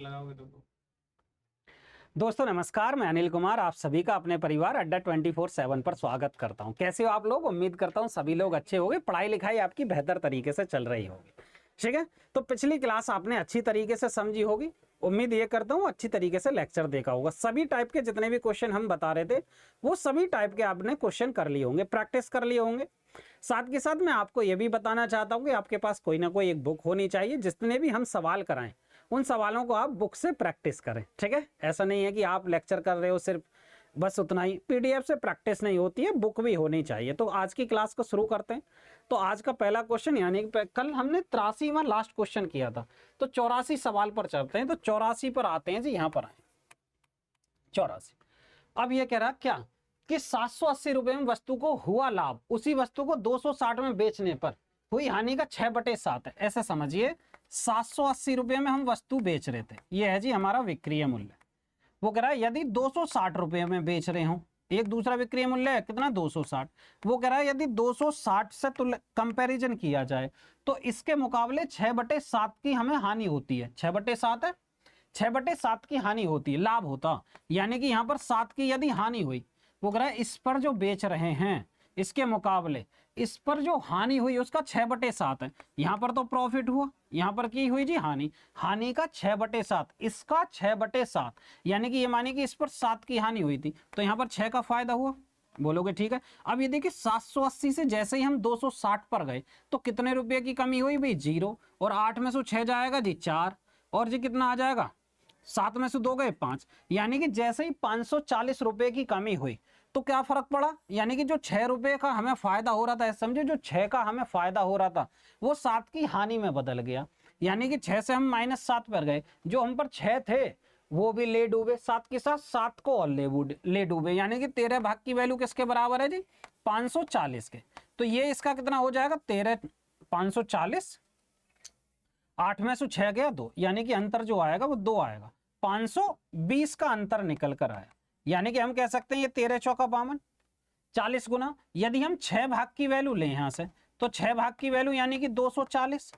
लगाओगे तो दोस्तों नमस्कार, मैं अनिल कुमार आप सभी का अपने परिवार अड्डा 24/7 पर स्वागत करता हूं। कैसे हो आप लोग? उम्मीद करता हूं सभी लोग अच्छे होंगे, पढ़ाई लिखाई आपकी बेहतर तरीके से चल रही होगी। ठीक है, तो पिछली क्लास आपने अच्छी तरीके से समझी होगी। उम्मीद ये करता हूं अच्छी तरीके से लेक्चर देखा होगा। सभी टाइप के जितने भी क्वेश्चन हम बता रहे थे वो सभी टाइप के आपने क्वेश्चन कर लिए होंगे, प्रैक्टिस कर लिए होंगे। साथ के साथ मैं आपको ये भी बताना चाहता हूं कि आपके पास कोई ना कोई एक बुक होनी चाहिए, जितने भी हम सवाल कराएं उन सवालों को आप बुक से प्रैक्टिस करें। ठीक है, ऐसा नहीं है कि आप लेक्चर कर रहे हो सिर्फ बस उतना ही, पीडीएफ से प्रैक्टिस नहीं होती है, बुक भी होनी चाहिए। तो आज की क्लास को शुरू करते हैं। तो आज का पहला क्वेश्चन, यानी कल हमने 83वां लास्ट क्वेश्चन किया था, तो 84 सवाल पर चलते हैं। तो 84 पर आते हैं जी, यहां पर आए 84। अब ये कह रहा क्या कि 780 रुपए में वस्तु को हुआ लाभ, उसी वस्तु को 260 में बेचने पर हुई हानि का 6/7 है। ऐसे समझिए 780 रुपए में हम वस्तु बेच रहे थे, ये है जी हमारा विक्रय मूल्य। वो कह रहा है यदि 260 रुपए में बेच रहे हो, एक दूसरा विक्रय मूल्य है कितना 260। वो कह रहा है यदि 260 से कंपैरिजन किया जाए तो इसके मुकाबले 6/7 की हमें हानि होती है। 6/7 है, 6/7 की हानि होती है, लाभ होता, यानी कि यहां पर 7 की यदि हानि हुई, वो कह रहा है इस पर जो बेच रहे हैं इसके मुकाबले इस पर जो हानि हुई उसका 6/7 है। यहां पर तो प्रॉफिट हुआ, यहां पर की हुई जी हानि, हानि का 6/7, इसका 6/7, यानी कि ये माने कि इस पर 7 की हानि हुई थी तो यहां पर 6 का फायदा हुआ। बोलोगे ठीक है। अब ये देखिए 780 से जैसे ही हम 260 पर गए तो कितने रुपए की कमी हुई भाई? 0। और 8 में से 6 जाएगा जी 4, और जी कितना आ जाएगा? 7 में से 2 गए 5, यानी कि जैसे ही 540 रुपए की कमी हुई तो क्या फर्क पड़ा? यानी कि जो 6 रुपए का हमें फायदा हो रहा था, समझो जो 6 का हमें फायदा हो रहा था वो 7 की हानि में बदल गया। यानी कि 6 से हम -7 पर गए, जो हम पर 6 थे वो भी ले डूबे, 7 के साथ 7 को और ले डूबे, यानी कि 13 भाग की वैल्यू किसके बराबर है जी? 540 के। तो ये इसका कितना हो जाएगा? 13 540, 8 में से 6 गया 2, यानी कि अंतर जो आएगा वो 2 आएगा। 520 का अंतर निकल कर आया, यानी कि हम कह सकते हैं ये 13 चौका 52, 40 गुना, यदि हम 6 भाग की वैल्यू लें यहां से तो 6 भाग की वैल्यू यानी कि 240,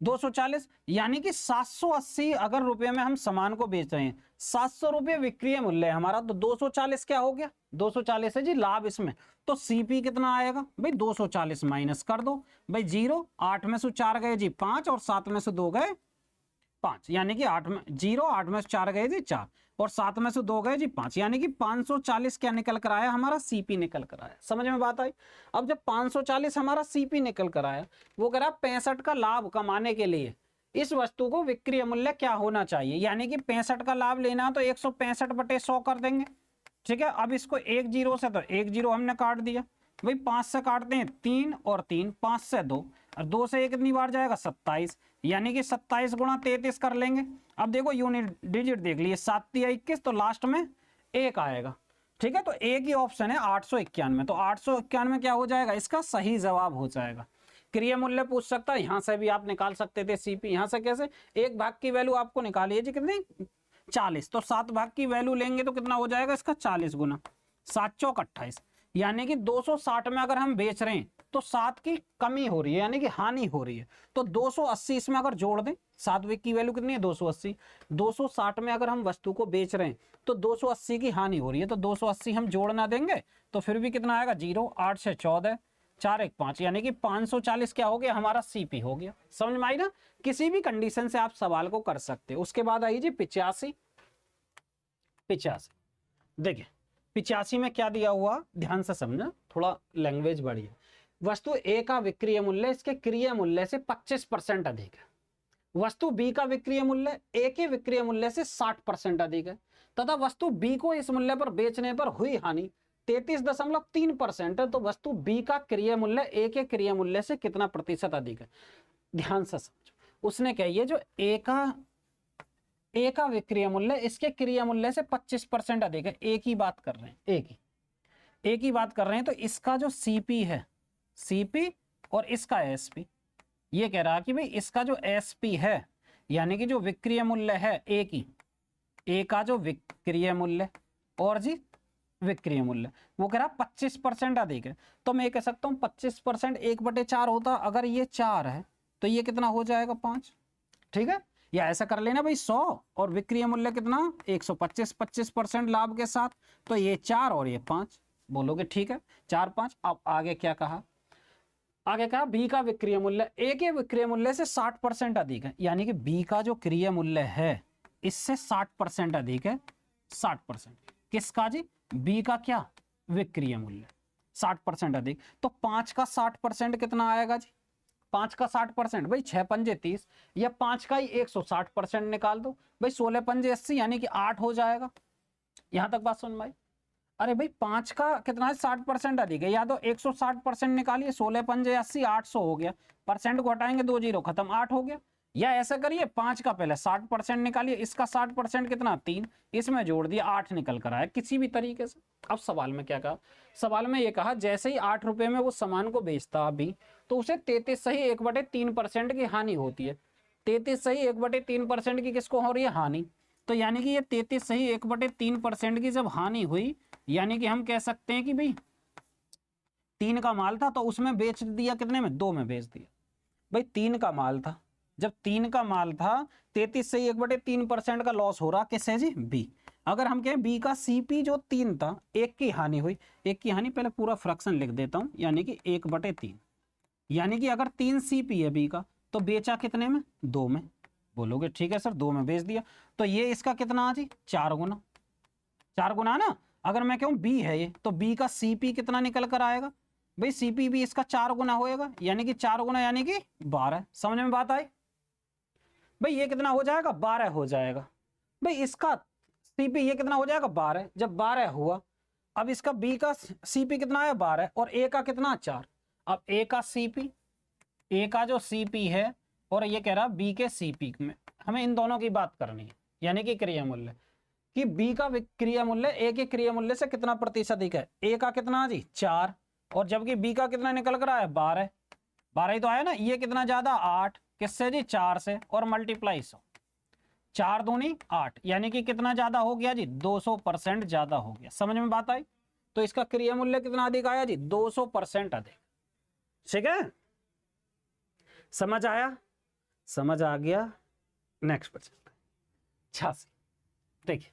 240, यानी कि 780 अगर रुपए में हम सामान को बेच रहे हैं, 700 रुपए विक्रय मूल्य है हमारा, तो 240 क्या हो गया? 240 है जी लाभ इसमें। तो सीपी कितना आएगा भाई? 240 माइनस कर दो भाई 0, 8 में से 4 गए जी 5, और 7 में से 2 गए 5, यानी कि 8 में 0, 8 में से 4 गए जी 4, और 7 में से 2 गए जी 5, यानी कि 540 क्या निकल कर आया? हमारा सीपी निकल कर आया। समझ में बात आई? अब जब 540 हमारा सीपी निकल कर आया, वो कह रहा 65 का लाभ कमाने के लिए इस वस्तु को विक्रय मूल्य क्या होना चाहिए, यानी कि 65 का लाभ लेना तो 165/100 कर देंगे। ठीक है, अब इसको 1 0 से, तो 1 0 हमने काट दिया भाई, 5 से काटते हैं 3 और 3, 5 से 2, और 2 से 1 कितनी बार जाएगा? 27, यानी कि 27 गुणा 33 कर लेंगे। अब देखो यूनिट डिजिट देख लिए, 7 या 21, तो लास्ट में 1 आएगा। ठीक है, तो एक ही ऑप्शन है 891, तो 891 क्या हो जाएगा? इसका सही जवाब हो जाएगा। क्रिय मूल्य पूछ सकता है, यहां से भी आप निकाल सकते थे सीपी। यहां से कैसे? एक भाग की वैल्यू आपको निकाली है जी कितनी? 40, तो 7 भाग की वैल्यू लेंगे तो कितना हो जाएगा इसका? 40 गुना 7 चौक 28, यानी कि 260 में अगर हम बेच रहे हैं तो 7 की कमी हो रही है, यानी कि हानि हो रही है, तो 280 इसमें अगर जोड़ दें, 7 की वैल्यू कितनी है? 280, 260 में अगर हम वस्तु को बेच रहे हैं तो 280 की हानि हो रही है, तो 280 हम जोड़ना देंगे तो फिर भी कितना आएगा? 0, 8 से 14, 4 1 5, यानी कि 540 क्या हो गया? हमारा सीपी हो गया। समझ में आई ना? किसी भी कंडीशन से आप सवाल को कर सकते हो। उसके बाद आइए 85। देखिए 85 में क्या दिया हुआ, ध्यान से समझना, थोड़ा लैंग्वेज बढ़िया। वस्तु ए का विक्रय मूल्य इसके क्रिय मूल्य से 25% अधिक है, वस्तु बी का विक्रय मूल्य ए के विक्रय मूल्य से 60% अधिक है, तथा वस्तु बी को इस मूल्य पर बेचने पर हुई हानि 33.3% है, तो वस्तु बी का क्रिय मूल्य ए के क्रिय मूल्य से कितना प्रतिशत अधिक है? ध्यान से समझो, उसने क्या, ये जो ए का विक्रय मूल्य इसके क्रिय मूल्य से 25% अधिक है, एक ही बात कर रहे हैं, एक ही बात कर रहे हैं, तो इसका जो सीपी है, सीपी और इसका एसपी, ये कह रहा कि भाई इसका जो एसपी है यानी कि जो विक्रय मूल्य है ए का जो विक्रय मूल्य और जी विक्रय मूल्य, वो कह रहा 25% अधिक है, तो मैं कह सकता हूं 25% 1/4 होता, अगर ये 4 है तो ये कितना हो जाएगा? 5। ठीक है, या ऐसा कर लेना भाई 100 और विक्रय मूल्य कितना 125 लाभ के साथ, तो ये 4 और ये 5, बोलोगे ठीक है 4 5। अब आगे क्या कहा, आगे कहा बी का विक्रय मूल्य ए के विक्रय मूल्य से 60% अधिक है, यानी कि बी का जो क्रय मूल्य है इससे 60% अधिक है। 60% किसका जी, बी का क्या विक्रय मूल्य 60% अधिक, तो 5 का 60% कितना आएगा जी, 5 का 60% भाई 6 पंजे 30, या 5 का ही 160% निकाल दो भाई, 16 पंजे 80 यानी कि 8 हो जाएगा। यहां तक बात सुन भाई। अरे भाई 5 का कितना है 60% अधिक है, या तो 160% निकालिए, 16 पंजे 80 800 हो गया, परसेंट को हटाएंगे 2 जीरो खत्म 8 हो गया। या ऐसा करिए 5 का पहले 60% निकालिए, इसका 60% कितना 3, इसमें जोड़ दिया 8 निकल कर आया किसी भी तरीके से। अब सवाल में क्या कहा, सवाल में ये कहा जैसे ही 8 रुपए में वो सामान को बेचता अभी, तो उसे 33 सही 1/3% की हानि होती है। 33 सही 1/3% की किसको हो रही है, हानि। तो यानी कि ये 33 सही 1/3% की जब हानि हुई, यानी कि हम कह सकते हैं कि भाई 3 का माल था तो उसमें बेच दिया कितने में, 2 में बेच दिया। भाई 3 का माल था, जब 3 का माल था 33 से 1/3% का लॉस हो रहा किससे जी, बी। अगर हम कहें बी का सीपी जो 3 था, 1 की हानि हुई, 1 की हानि पहले पूरा फ्रैक्शन लिख देता हूं, यानी कि 1/3, यानी कि अगर 3 सीपी है बी का तो बेचा कितने में, 2 में। बोलोगे ठीक है सर 2 में बेच दिया, तो ये इसका कितना जी 4 गुना, 4 गुना ना। अगर मैं कहूं बी है ये, तो बी का सीपी कितना निकल कर आएगा भाई, सीपी भी इसका 4 गुना होएगा, यानी कि 4 गुना यानी कि 12। समझ में बात आई भाई, ये कितना हो जाएगा 12 हो जाएगा भाई, इसका सीपी ये कितना हो जाएगा 12। जब 12 हुआ, अब इसका बी का सीपी कितना है 12 और ए का कितना 4। अब ए का सीपी, ए का जो सीपी है और ये कह रहा बी के सीपी में, हमें इन दोनों की बात करनी है, यानी कि क्रिय मूल्य, कि बी का क्रिय मूल्य ए के क्रिय मूल्य से कितना प्रतिशत अधिक है। ए का कितना जी 4, और जबकि बी का कितना निकल कर आया 12, 12 ही तो आया ना। ये कितना ज्यादा 8, किससे जी 4 से, और मल्टीप्लाई 100, 4 दूनी 8, यानी कि कितना ज्यादा हो गया जी 200% ज्यादा हो गया। समझ में बात आई, तो इसका क्रिय मूल्य कितना अधिक आया जी 200% अधिक। ठीक है, समझ आया, समझ आ गया। नेक्स्ट पर चलते हैं। 86 देखिए,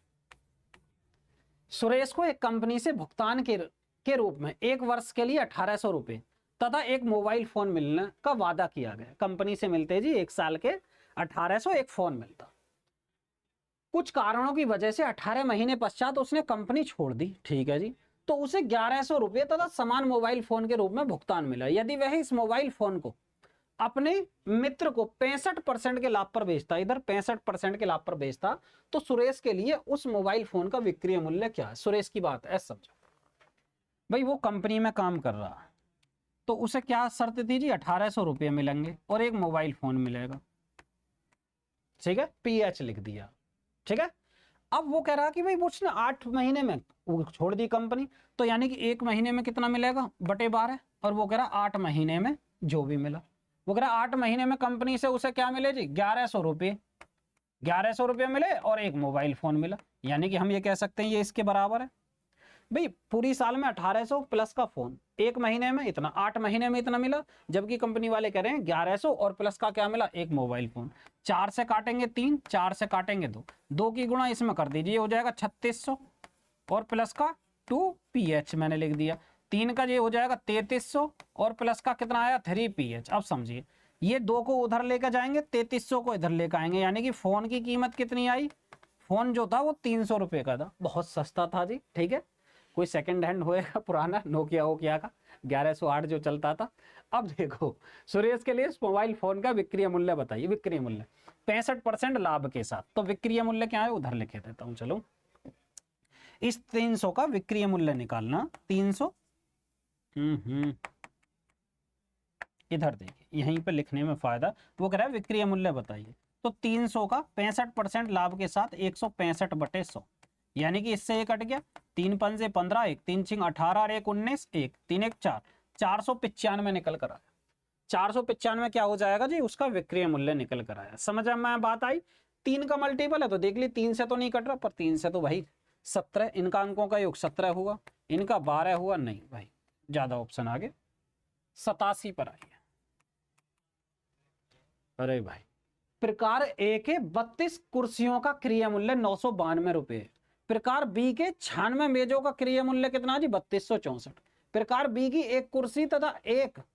सुरेश को एक कंपनी से भुगतान के रूप में 1 वर्ष के लिए 1800 रुपए तथा एक मोबाइल फोन मिलने का वादा किया गया। कंपनी से मिलते जी 1 साल के 1800 एक फोन मिलता। कुछ कारणों की वजह से 18 महीने पश्चात उसने कंपनी छोड़ दी, ठीक है जी, तो उसे 1100 रुपए तथा समान मोबाइल फोन के रूप में भुगतान मिला। यदि वह इस मोबाइल फोन को अपने मित्र को 65% के लाभ पर बेचता, इधर 65% के लाभ पर बेचता, तो सुरेश के लिए उस मोबाइल फोन का विक्रय मूल्य क्या है। सुरेश की बात है समझो भाई, वो कंपनी में काम कर रहा, तो उसे क्या शर्त थी जी 1800 रुपये मिलेंगे और एक मोबाइल फोन मिलेगा। ठीक है, पीएच लिख दिया। ठीक है, अब वो कह रहा कि भाई उसने 8 महीने में वो छोड़ दी कंपनी, तो यानी कि 1 महीने में कितना मिलेगा बटे 12, और वो कह रहा 8 महीने में जो भी मिला, वो कह रहा 8 महीने में कंपनी से उसे क्या मिले जी 1100 रुपये, 1100 रुपये मिले और एक मोबाइल फोन मिला, यानी कि हम ये कह सकते हैं ये इसके बराबर है। भाई पूरी साल में 1800 प्लस का फोन, 1 महीने में इतना, 8 महीने में इतना मिला, जबकि कंपनी वाले कह रहे हैं 1100 और प्लस का क्या मिला, एक मोबाइल फोन। 4 से काटेंगे 3, 4 से काटेंगे 2, 2 की गुणा इसमें कर दीजिए, हो जाएगा 3600 और प्लस का 2 पीएच मैंने लिख दिया। 3 का ये हो जाएगा 3300 और प्लस का कितना आया 3 पीएच। अब समझिए, ये 2 को उधर लेकर जाएंगे, 3300 को इधर लेकर आएंगे, यानी कि फोन की कीमत कितनी आई, फोन जो था वो 300 रुपये का था, बहुत सस्ता था जी। ठीक है, कोई सेकंड हैंड होएगा पुराना नोकिया वोकिया का 1108 जो चलता था। अब देखो सुरेश के लिए इस मोबाइल फोन का विक्रय मूल्य बताइए, विक्रय मूल्य 65% लाभ के साथ, तो विक्रय मूल्य क्या है उधर लिखे देता हूं। चलो, इस 300 का विक्रय मूल्य निकालना, 300 इधर देखिए यहीं पे लिखने में फायदा, वो कह रहा है विक्रय मूल्य बताइए, तो 300 का 65% लाभ के साथ 165/100, यानी कि इससे ये कट गया, 3 पंजे 15, 1 3 छिंग 18 और 1 19, 1 3 1 4, 495 निकल कर आया। 495 क्या हो जाएगा जी, उसका विक्रय मूल्य निकल कर आया। समझ में बात आई। 3 का मल्टीपल है तो देख ली, 3 से तो नहीं कट रहा, पर 3 से तो भाई 17, इनका अंकों का योग 17 हुआ, इनका 12 हुआ, नहीं भाई ज्यादा ऑप्शन आगे 87 पर आई है। अरे भाई प्रकार ए के 32 कुर्सियों का क्रिया मूल्य 992 रुपए। प्रकार बी के 96 मेजों का क्रिया मूल्य कितना जी 3264। प्रकार बी की एक कुर्सी तथा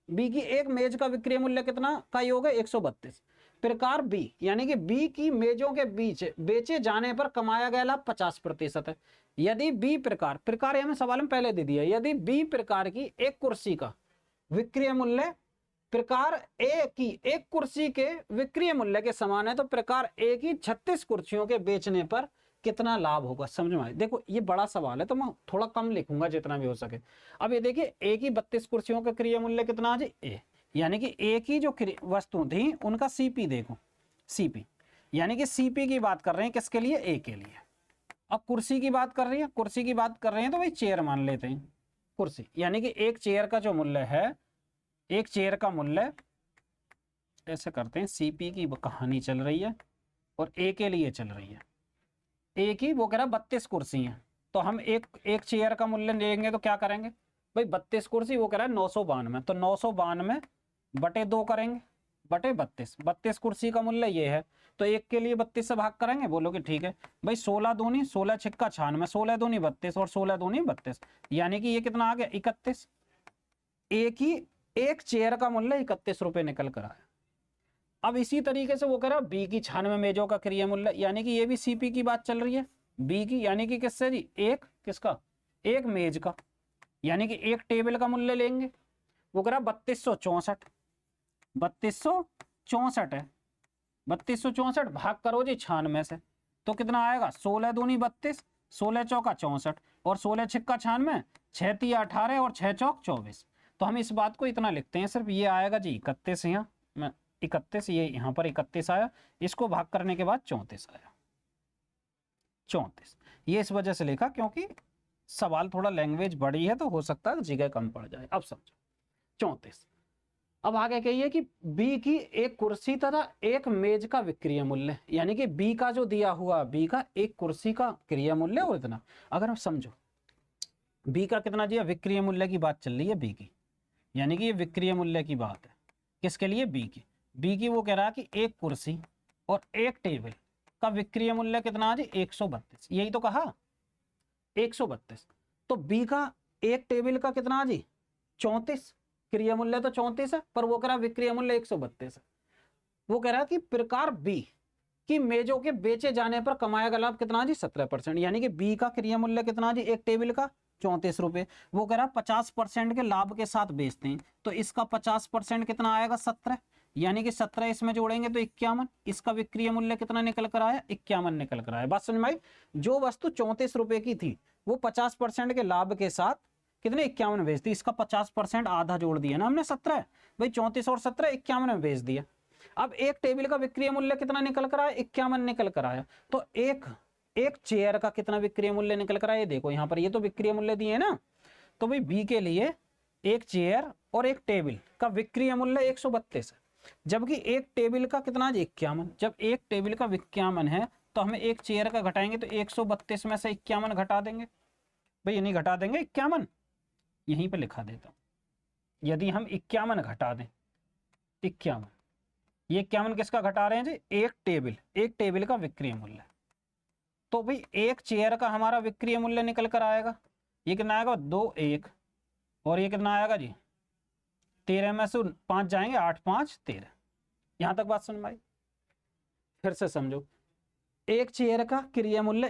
बी की एक मेज का विक्रय मूल्य कितना का योग है 132। प्रकार बी यानी कि बी की मेजों के बीच बेचे जाने पर कमाया गया लाभ 50% है। यदि बी प्रकार हमें सवाल में पहले दे दिया, यदि बी प्रकार की एक कुर्सी का विक्रय मूल्य प्रकार ए की एक कुर्सी के विक्रय मूल्य के समान है तो प्रकार ए की 36 कुर्सियों के बेचने पर कितना लाभ होगा। समझ में आए? देखो ये बड़ा सवाल है तो मैं थोड़ा कम लिखूंगा जितना भी हो सके। अब ये देखिए ए की 32 कुर्सियों का क्रिया मूल्य कितना है ए, यानी कि ए की जो वस्तु थी उनका सीपी देखो, सीपी यानी कि सीपी की बात कर रहे हैं किसके लिए, ए के लिए। अब कुर्सी की बात कर रही है, कुर्सी की बात कर रहे हैं तो भाई चेयर मान लेते हैं कुर्सी, यानी कि एक चेयर का जो मूल्य है, एक चेयर का मूल्य ऐसे करते हैं, सीपी की कहानी चल रही है और ए के लिए चल रही है। ए की वो कह रहा 32 कुर्सी हैं तो हम एक चेयर का मूल्य लेंगे तो क्या करेंगे भाई 32 कुर्सी, वो कह रहा है 992, तो 992 बटे 2 करेंगे बटे 32 कुर्सी का मूल्य ये है तो एक के लिए 32 से भाग करेंगे। बोलो कि ठीक है भाई, 16 दूनी 16 छिक्का 96, 16 दूनी 32 और 16 दूनी 32, यानी कि ये कितना आ गया 31। ए की एक चेयर का मूल्य 31 रुपए निकल कर आया। अब इसी तरीके से वो कह रहा बी की 96 मेजों का क्रिया मूल्य, यानी कि ये भी सीपी की बात चल रही है, बी की यानी कि किससे जी, एक किसका, एक मेज का, यानी कि एक टेबल का मूल्य लेंगे। वो कह रहा 3264 है, 3264 भाग करो जी 96 से तो कितना आएगा 16 दूनी 32, 16 चौका 64 और 16 छिक्का 96, 6 तिया 18 और 6 चौक 24। तो हम इस बात को इतना लिखते हैं सिर्फ, ये आएगा जी 31, यहाँ मैं 31, ये यहाँ पर 31 आया, इसको भाग करने के बाद 34 आया, 34। ये इस वजह से लिखा क्योंकि सवाल थोड़ा लैंग्वेज बड़ी है तो हो सकता है जगह कम पड़ जाए। अब समझो 34। अब आगे कहिए कि बी की एक कुर्सी तथा एक मेज का विक्रय मूल्य, यानी कि बी का जो दिया हुआ, बी का एक कुर्सी का क्रिया मूल्य और इतना, अगर हम समझो बी का कितना दिया, विक्रय मूल्य की बात चल रही है बी की, यानी कि ये विक्रय मूल्य की बात है किसके लिए, बी की। बी की वो कह रहा है कि एक कुर्सी और एक टेबल का विक्रय मूल्य कितना है 132, यही तो कहा 132। तो बी का एक टेबल का कितना जी 34, क्रिया मूल्य तो 34 है पर वो कह रहा विक्रय मूल्य 132 है। वो कह रहा कि प्रकार बी की मेजों के बेचे जाने पर कमाया गया लाभ कितना जी 17%, यानी कि बी का क्रिया मूल्य कितना जी एक टेबल का 34 रुपए, वो कह रहा 50% के लाभ के साथ बेचते हैं तो इसका 50% कितना आएगा 17, यानी कि 17 इसमें जोड़ेंगे तो 51, इसका विक्रय मूल्य कितना निकल कर आया 51 निकल कर आया। बात समझ में आई? जो वस्तु 34 रुपए की थी वो 50% के लाभ के साथ कितने 51 बेच दी, इसका 50% आधा जोड़ दिया ना हमने 17, भाई 34 और 17 51 में बेच दिया। अब एक टेबल का विक्रय मूल्य कितना निकल कर आया 51 निकल कर आया, तो एक चेयर का कितना विक्रय मूल्य निकल कर आया, देखो यहाँ पर ये तो विक्रय मूल्य दिए ना, तो भाई बी के लिए एक चेयर और एक टेबल का विक्रय मूल्य 132 है, जबकि एक टेबल का कितना 51। जब एक टेबल का 51 है तो हमें एक चेयर का घटाएंगे तो 132 में से 51 घटा देंगे, भाई ये नहीं घटा देंगे 51, यहीं पे लिखा देता हूं, यदि हम 51 घटा दें 51, ये 51 किसका घटा रहे हैं जी, एक टेबल का विक्रय मूल्य, तो भाई एक चेयर का हमारा विक्रय मूल्य निकल कर आएगा, ये कितना आएगा 2 1 और ये कितना आएगा जी 13 में से 5 जाएंगे 8 5 13। यहां तक बात सुन भाई, फिर से समझो, एक चेयर का क्रिया मूल्य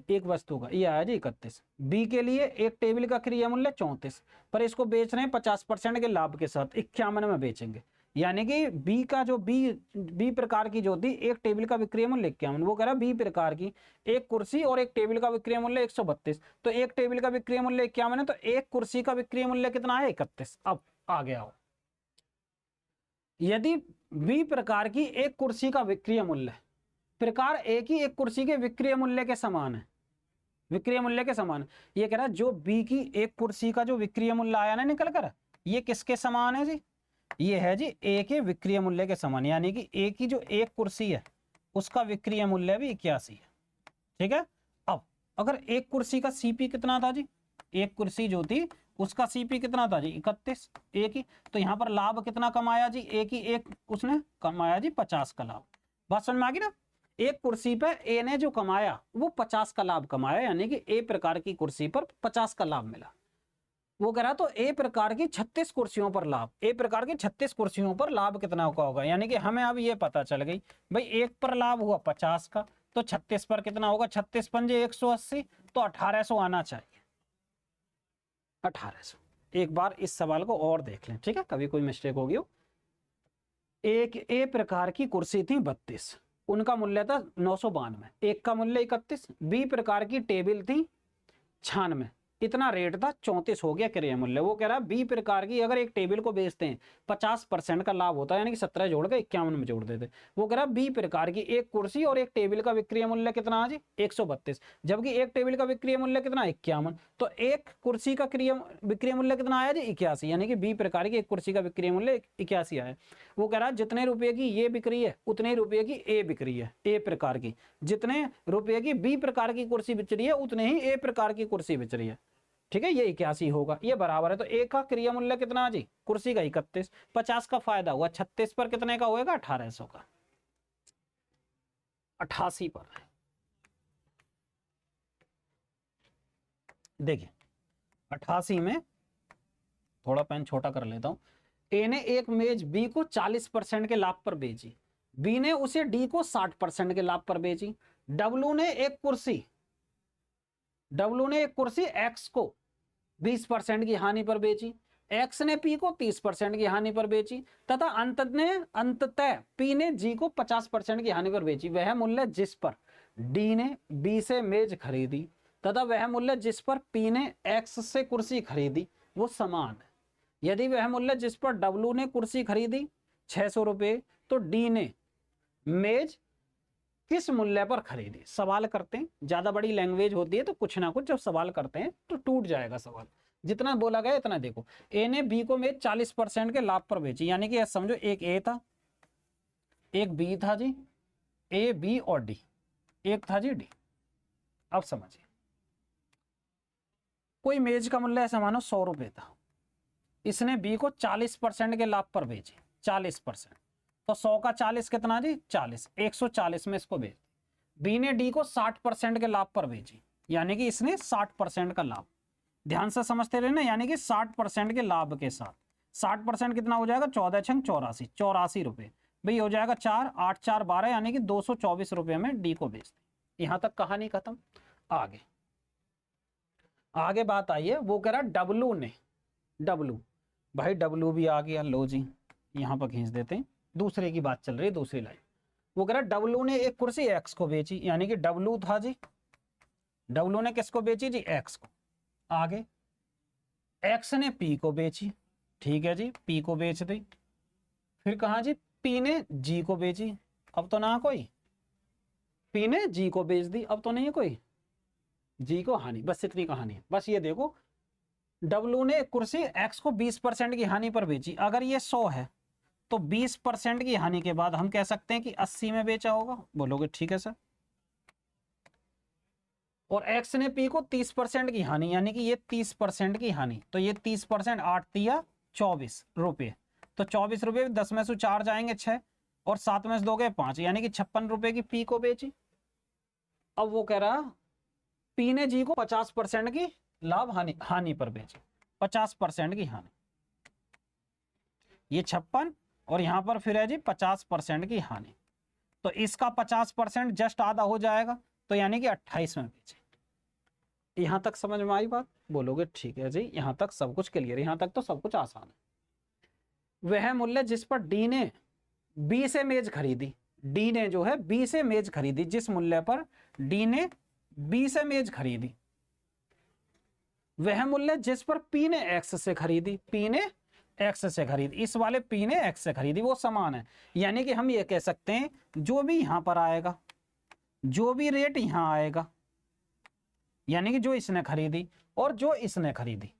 एक वस्तु का ये आया जी 31, बी के लिए एक टेबल का क्रिया मूल्य 34, पर इसको बेच रहे हैं 50% के लाभ के साथ 51 में बेचेंगे, यानी कि बी का जो बी प्रकार की जो थी एक टेबल का विक्रय मूल्य 51, वो कह रहा बी प्रकार की एक कुर्सी और एक टेबल का विक्रय मूल्य 132, तो एक टेबल का विक्रय मूल्य 51 है तो एक कुर्सी का विक्रय मूल्य कितना है 31। अब आगे आओ, यदि बी प्रकार की एक कुर्सी का विक्रय मूल्य प्रकार ए की एक कुर्सी के विक्रय मूल्य के समान है, विक्रय मूल्य के समान, ये कह रहा है जो बी की एक कुर्सी का जो विक्रय मूल्य आया ना निकल कर, ये किसके समान है जी, ये है जी ए के विक्रय मूल्य के समान, यानी कि ए की जो एक कुर्सी है उसका विक्रय मूल्य भी 81 है, ठीक है। अब अगर एक कुर्सी का सीपी कितना था जी, एक कुर्सी जो थी उसका सीपी कितना था जी 31 ए की, तो यहाँ पर लाभ कितना कमाया जी ए की एक उसने कमाया जी 50 का लाभ, बात समझ में आ गई ना। एक कुर्सी पर ए ने जो कमाया वो 50 का लाभ कमाया, यानी कि ए प्रकार की कुर्सी पर 50 का लाभ मिला। वो कह रहा तो ए प्रकार की 36 कुर्सियों पर लाभ, ए प्रकार की 36 कुर्सियों पर लाभ कितना का होगा, यानी कि हमें अब ये पता चल गई भाई एक पर लाभ हुआ 50 का, तो 36 पर कितना होगा, 36 पंजे 180, तो 1800 आना चाहिए, 1800। एक बार इस सवाल को और देख लें, ठीक है, कभी कोई मिस्टेक होगी हो। एक ए प्रकार की कुर्सी थी 32, उनका मूल्य था 992, एक का मूल्य 31। बी प्रकार की टेबल थी 96, इतना रेट था 34 हो गया क्रय मूल्य। वो कह रहा है बी प्रकार की अगर एक टेबल को बेचते हैं 50% का लाभ होता है, यानी कि 17 जोड़ के 51 में जोड़ देते। वो कह रहा है बी प्रकार की एक कुर्सी और एक टेबल का विक्रय मूल्य कितना है जी 132, जबकि एक टेबल का विक्रय मूल्य कितना 51, तो एक कुर्सी का विक्रय मूल्य कितना आया जी 81, यानी कि बी प्रकार की एक कुर्सी का विक्रय मूल्य 81 आया। वो कह रहा है जितने रुपए की ये बिक्री है उतने रुपए की ए बिक्री है, ए प्रकार की जितने रुपए की बी प्रकार की कुर्सी बिच रही है उतने ही ए प्रकार की कुर्सी बिच रही है, ठीक है, ये 81 होगा, ये बराबर है। तो ए का क्रिया मूल्य कितना जी कुर्सी का 31, 50 का फायदा हुआ, 36 पर कितने का होएगा 1800 का, 88 पर। देखिए 88 में थोड़ा पेन छोटा कर लेता हूं। ए ने एक मेज बी को 40% के लाभ पर बेची, बी ने उसे डी को 60% के लाभ पर बेची। डब्लू ने एक कुर्सी एक्स को 20% की हानि पर बेची, एक्स ने पी को 30% की हानि पर बेची, तथा अंततः पी ने जी को 50% की हानि पर बेची। वह मूल्य जिस पर डी ने बी से मेज खरीदी तथा वह मूल्य जिस पर पी ने एक्स से कुर्सी खरीदी वो समान है। यदि वह मूल्य जिस पर डब्लू ने कुर्सी खरीदी 600 रुपये, तो डी ने मेज किस मूल्य पर खरीदी। सवाल करते हैं, ज्यादा बड़ी लैंग्वेज होती है तो कुछ ना कुछ जब सवाल करते हैं तो टूट जाएगा सवाल, जितना बोला गया इतना देखो। ए ने बी को मेज 40% के लाभ पर बेची, यानी कि समझो एक ए था एक बी था जी, ए बी और डी, एक था जी डी। अब समझिए कोई मेज का मूल्य ऐसा मानो 100 रुपये था, इसने बी को 40% के लाभ पर बेची, 40%, तो 100 का 40 कितना जी 40, 140 में इसको बेच। बी ने डी को 60% के लाभ पर बेची, यानी कि इसने 60% का लाभ, ध्यान से समझते रहना, यानी कि 60% के लाभ के साथ 60% कितना हो जाएगा 14 छंग 84, 84 रुपये भाई हो जाएगा 4 8 4 12, यानी कि 224 रुपये में डी को बेच दी। यहां तक कहानी खत्म। आगे बात आई है, वो कह रहा डब्लू भाई डब्लू भी आ गया, लो जी यहां पर खींच देते हैं, दूसरे की बात चल रही है दूसरी लाइन। वो कह रहा डब्लू ने एक कुर्सी एक्स को बेची, यानी कि डब्लू था जी, डब्लू ने किसको बेची जी एक्स को। आगे एक्स ने पी को बेची, ठीक है जी पी को बेच दी। फिर कहा जी पी ने जी को बेची, अब तो ना कोई, पी ने जी को बेच दी, अब तो नहीं है कोई, जी को हानि, बस इतनी कहानी है। बस ये देखो डब्लू ने कुर्सी एक्स को 20% की हानि पर बेची, अगर ये 100 है तो 20% की हानि के बाद हम कह सकते हैं कि 80 में बेचा होगा, बोलोगे ठीक है सर। और एक्स ने पी को 30% की हानि, यानी कि ये 30% की हानि, तो ये 30% 8 दिया 24 रुपये, तो 24 रुपये 10 में से 4 जाएंगे 6 और 7 में से 2 गए 5, यानी कि 56 रुपये की पी को बेची। अब वो कह रहा पी ने जी को 50% की लाभ हानि पर बेची, 50% की हानि, ये 56 और यहां पर फिर है जी 50% की हानि, तो इसका 50% जस्ट आधा हो जाएगा, तो यानी कि 28 में बेचे। यहां तक समझ में आई बात, बोलोगे ठीक है जी, यहां तक सब कुछ क्लियर, यहां तक तो सब कुछ आसान है। वह मूल्य जिस पर डी ने बी से मेज खरीदी, डी ने जो है बी से मेज खरीदी, जिस मूल्य पर डी ने बी से मेज खरीदी, वह मूल्य जिस पर पी ने एक्स से खरीदी, पी ने एक्स से खरीदी, इस वाले पी ने एक्स से खरीदी वो समान है। यानी कि हम ये कह सकते हैं जो भी यहां पर आएगा, जो भी रेट यहां आएगा, यानी कि जो इसने खरीदी और जो इसने खरीदी,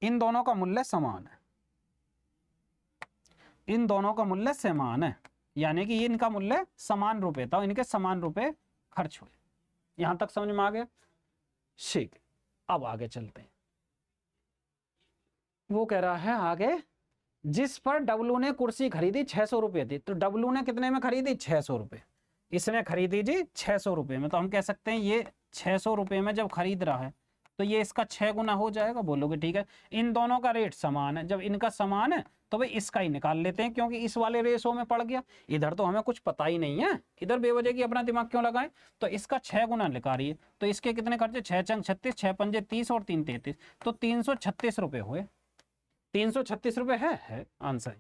इन दोनों का मूल्य समान है, इन दोनों का मूल्य समान है, यानी कि इनका मूल्य समान रुपए था, इनके समान रुपए खर्च हुए। यहां तक समझ में आ गया, ठीक है। अब आगे चलते हैं। वो कह रहा है आगे जिस पर डब्लू ने कुर्सी खरीदी 600 रुपये थी, तो डब्लू ने कितने में खरीदी? 600 रुपये। इसने खरीदी जी 600 रुपये में, तो हम कह सकते हैं ये 600 रुपये में जब खरीद रहा है तो ये इसका 6 गुना हो जाएगा। बोलोगे ठीक है, इन दोनों का रेट समान है, जब इनका समान है तो भाई इसका ही निकाल लेते हैं, क्योंकि इस वाले रेशो में पड़ गया। इधर तो हमें कुछ पता ही नहीं है, इधर बेवजह की अपना दिमाग क्यों लगाएं। तो इसका 6 गुना लिखा रही है, तो इसके कितने खर्चे? 6 चंग 36, 6 पंजे 30 और 3 33, तो 336 रुपये हुए। 336 रुपये है आंसर।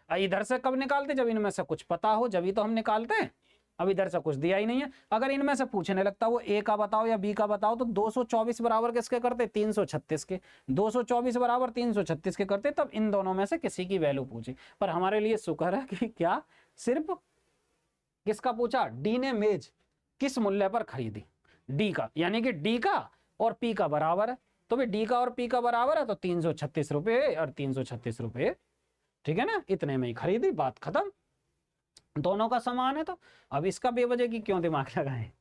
इधर से कब निकालते? जब इनमें से कुछ पता हो, जब ही तो हम निकालते हैं। अब इधर से कुछ दिया ही नहीं है। अगर इनमें से पूछने लगता वो ए का बताओ या बी का बताओ, तो 224 बराबर किसके करते? 336 के। 224 बराबर 336 के करते, तब इन दोनों में से किसी की वैल्यू पूछी। पर हमारे लिए शुक्र है कि क्या सिर्फ किसका पूछा? डी ने मेज किस मूल्य पर खरीदी? डी का, यानी कि डी का और पी का बराबर है। तो भाई डी का और पी का बराबर है, तो 336 रुपये और 336 रुपये, ठीक है ना, इतने में ही खरीदी, बात खत्म। दोनों का समान है, तो अब इसका बेवजह की क्यों दिमाग लगाएं?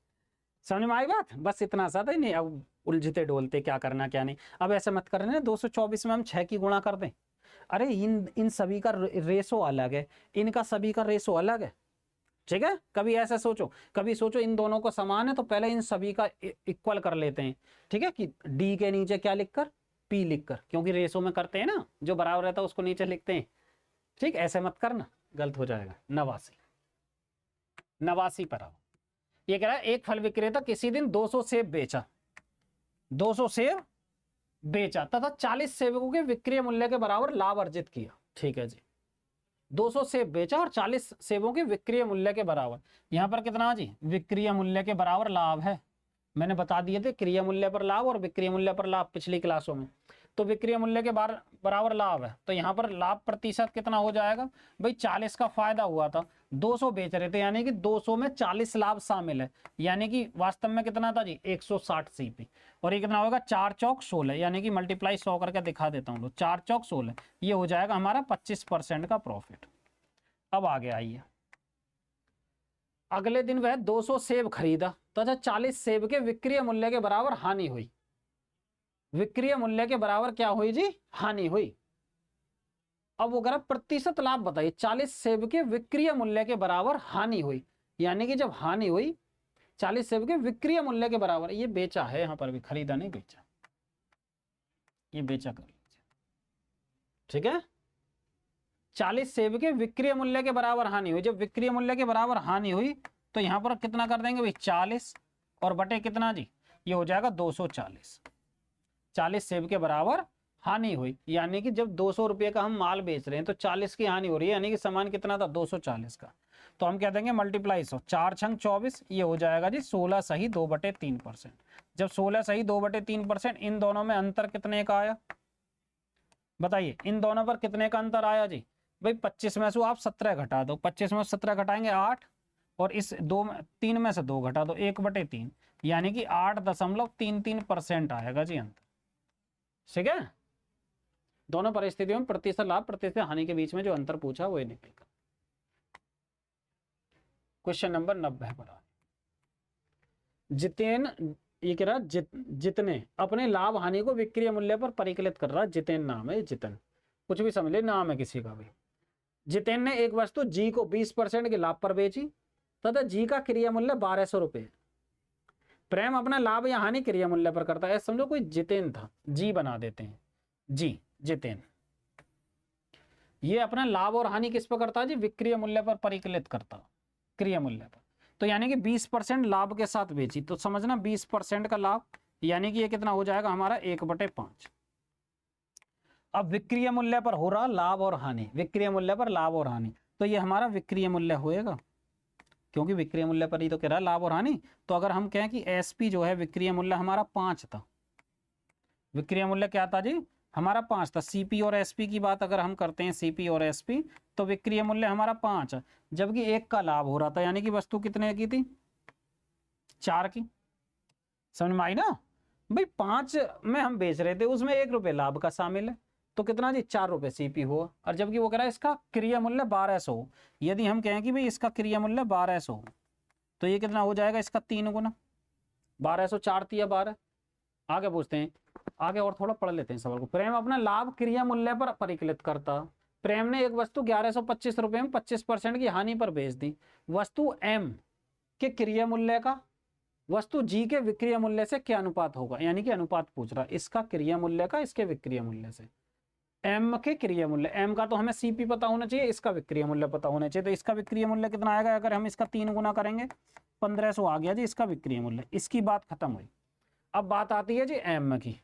समझ में आई बात? बस इतना सा था, नहीं अब उलझते डोलते क्या करना क्या नहीं। अब ऐसे मत करना 224 में हम 6 की गुणा कर दें। अरे इन सभी का रेशो अलग है, इनका सभी का रेशो अलग है, ठीक है। कभी ऐसे सोचो, कभी सोचो इन दोनों को समान है तो पहले इन सभी का इक्वल कर लेते हैं, ठीक है, कि डी के नीचे क्या लिखकर? पी लिखकर, क्योंकि रेशो में करते हैं ना, जो बराबर रहता है उसको नीचे लिखते हैं, ठीक। ऐसे मत करना, गलत हो जाएगा। 89 पर आओ। ये कह रहा है एक फल विक्रेता किसी दिन 200 सेब बेचा, 200 सेब बेचा तथा 40 सेबों के विक्रय मूल्य के बराबर लाभ अर्जित किया। ठीक है जी, 200 सेब बेचा और 40 सेबों के विक्रय मूल्य के बराबर। यहां पर कितना जी? विक्रय मूल्य के बराबर लाभ है। मैंने बता दिए थे क्रिय मूल्य पर लाभ और विक्रय मूल्य पर लाभ पिछली क्लासों में। तो विक्रय मूल्य के बराबर लाभ है, तो यहाँ पर लाभ प्रतिशत कितना हो जाएगा भाई? 40 का फायदा हुआ था, 200 बेच रहे थे, यानी कि 200 में 40 लाभ शामिल है, यानी कि वास्तव में कितना था जी? 160 सीपी। और ये कितना होगा? 4 चौक 16, यानी कि मल्टीप्लाई 100 करके दिखा देता हूँ, 4 चौक 16, ये हो जाएगा हमारा 25% का प्रॉफिट। अब आगे आइए, अगले दिन वह 200 सेब खरीदा तथा 40 सेब के विक्रय मूल्य के बराबर हानि हुई। विक्रय मूल्य के बराबर क्या हुई जी? हानि हुई। अब वो कह प्रतिशत लाभ बताइए, 40 सेब के विक्रय मूल्य के बराबर हानि हुई, यानी कि जब हानि हुई 40 सेब के विक्रय मूल्य के बराबर। ये बेचा है, यहां पर भी खरीदा नहीं, बेचा, ये बेचा कर लीजिए, ठीक है। 40 सेब के विक्रय मूल्य के बराबर हानि हुई। जब विक्रय मूल्य के बराबर हानि हुई तो यहां पर कितना कर देंगे भाई? 40 और बटे कितना जी? ये हो जाएगा 240। 40 सेब के बराबर हानि हुई, यानी कि जब 200 रुपये का हम माल बेच रहे हैं तो 40 की हानि हो रही है, यानी कि सामान कितना था? 240 का। तो हम कह देंगे मल्टीप्लाई 100, 4 छंग 24, ये हो जाएगा जी 16 सही 2/3%। जब 16 सही 2/3%, इन दोनों में अंतर कितने का आया बताइए? इन दोनों पर कितने का अंतर आया जी? भाई 25 में से आप 17 घटा दो, 25 में 17 घटाएंगे 8, और इस 3 में से 2 घटा दो, 1/3, यानी कि 8.33% आएगा जी अंतर, ठीक है। दोनों परिस्थितियों में प्रतिशत लाभ प्रतिशत हानि के बीच में जो अंतर पूछा वो निकलेगा। क्वेश्चन नंबर 90 पर जितने अपने लाभ हानि को विक्रय मूल्य पर परिकलित कर रहा है। जितेन नाम है, जितन कुछ भी समझ ले, नाम है किसी का भी। जितेन ने एक वस्तु जी को 20% के लाभ पर बेची तथा जी का क्रिया मूल्य 1200 रुपये। प्रेम अपना लाभ या हानि क्रिया मूल्य पर करता है। समझो कोई जितेन था, जी बना देते हैं, जी जितेन, ये अपना लाभ और हानि किस पर करता है जी? विक्रय मूल्य पर परिकलित करता, क्रिया मूल्य पर। तो यानी कि 20% लाभ के साथ बेची, तो समझना 20% का लाभ, यानी कि ये कितना हो जाएगा हमारा? 1/5। अब विक्रय मूल्य पर हो रहा लाभ और हानि, विक्रय मूल्य पर लाभ और हानि, तो ये हमारा विक्रय मूल्य होएगा, क्योंकि विक्रय मूल्य पर ही तो कह रहा है लाभ और हानि। तो अगर हम कहें कि एसपी जो है विक्रय मूल्य हमारा 5 था, विक्रय मूल्य क्या था जी? हमारा 5 था। सीपी और एसपी की बात अगर हम करते हैं, सीपी और एसपी, तो विक्रय मूल्य हमारा 5 है, जबकि 1 का लाभ हो रहा था, यानी कि वस्तु कितने की थी? 4 की। समझ में आई ना भाई? 5 में हम बेच रहे थे, उसमें 1 रुपये लाभ का शामिल है, तो कितना जी? 4 रुपये सीपी हुआ। और जबकि वो कह रहा है इसका क्रिया मूल्य 1200। यदि हम कहें कि भाई इसका क्रिया मूल्य 1200, तो ये कितना हो जाएगा? इसका 3 गुना। 1200 4 तिया 12। आगे पूछते हैं, आगे और थोड़ा पढ़ लेते हैं सवाल को। प्रेम अपना लाभ क्रिया मूल्य पर परिकलित करता। प्रेम ने एक वस्तु 1125 रुपए में 25% की हानि पर बेच दी। वस्तु एम के क्रिया मूल्य का वस्तु जी के विक्रय मूल्य से क्या अनुपात होगा, यानी कि अनुपात पूछ रहा, इसका क्रिया मूल्य का इसके विक्रय मूल्य से। एम के क्रिया मूल्य, एम का तो हमें सीपी पता होना चाहिए, इसका विक्रय मूल्य पता होना चाहिए। तो इसका विक्रय मूल्य कितना आएगा, अगर हम इसका 3 गुना करेंगे 1500 आ गया जी इसका विक्रय मूल्य। इसकी बात खत्म हुई। अब बात आती है जी एम की।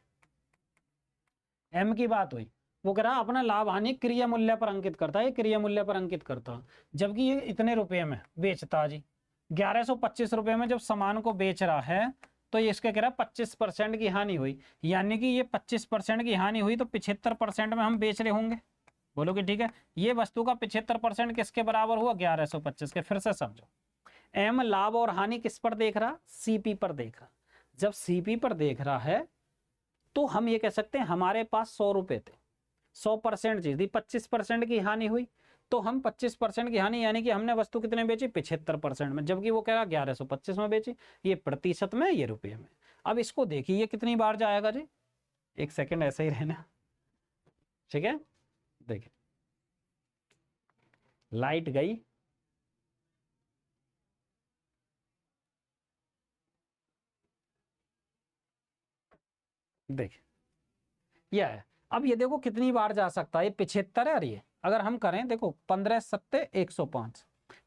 एम की बात हुई, वो कह रहा अपना लाभ हानि क्रिया मूल्य पर अंकित करता है, क्रिया मूल्य पर अंकित करता, जबकि ये इतने रुपए में बेचता जी। 1125 रुपए में जब सामान को बेच रहा है तो ये इसके कह रहा 25% की हानि हुई, यानी कि ये 25% की हानि हुई तो 75% में हम बेच रहे होंगे। बोलो कि ठीक है। ये वस्तु का 75% किसके बराबर हुआ, 1125 के। फिर से समझो, एम लाभ और हानि किस पर देख रहा, सीपी पर देख रहा। जब सीपी पर देख रहा है तो हम ये कह सकते हैं हमारे पास 100 रुपए थे, 100% चीज थी, 25% की हानि हुई तो हम 25% की हानि, यानी कि हमने वस्तु कितने बेची, 75% में, जबकि वो कह रहा 1125 में बेची। ये प्रतिशत में, ये रुपये में। अब इसको देखिए ये कितनी बार जाएगा जी, एक सेकंड ऐसे ही रहना, ठीक है। देखिए लाइट गई, देखिए यह है। अब ये देखो कितनी बार जा सकता है, ये 75 है। और ये अगर हम करें देखो 15 सत्ते 105,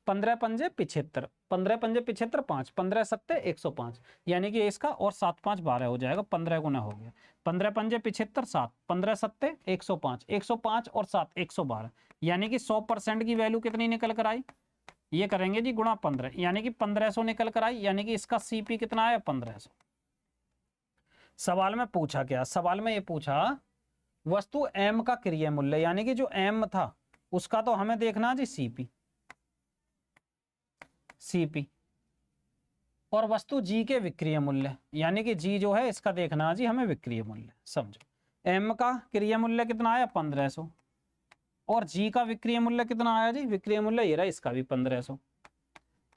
15 पंजे 75, 15 पंजे 75, 5 15 सत्ते 105, यानी कि इसका और 7 5 12 हो जाएगा, 15 गुना हो गया। 15 पंजे 75, 7 15 सत्ते 105, 105 और 7 112, यानी कि 100% की वैल्यू कितनी निकल कर आई, ये करेंगे जी गुणा 15, यानी कि 1500 निकल कर आई, यानी कि इसका सीपी कितना आया, 1500। सवाल में पूछा क्या, सवाल में ये पूछा वस्तु एम का क्रिया मूल्य, यानी कि जो एम था उसका तो हमें देखना जी सीपी, सीपी, और वस्तु जी के विक्रय मूल्य, यानी कि जी जो है इसका देखना जी हमें विक्रय मूल्य। समझो एम का क्रिया मूल्य कितना आया, 1500, और जी का विक्रय मूल्य कितना आया जी, विक्रय मूल्य ये रहा, इसका भी 1500।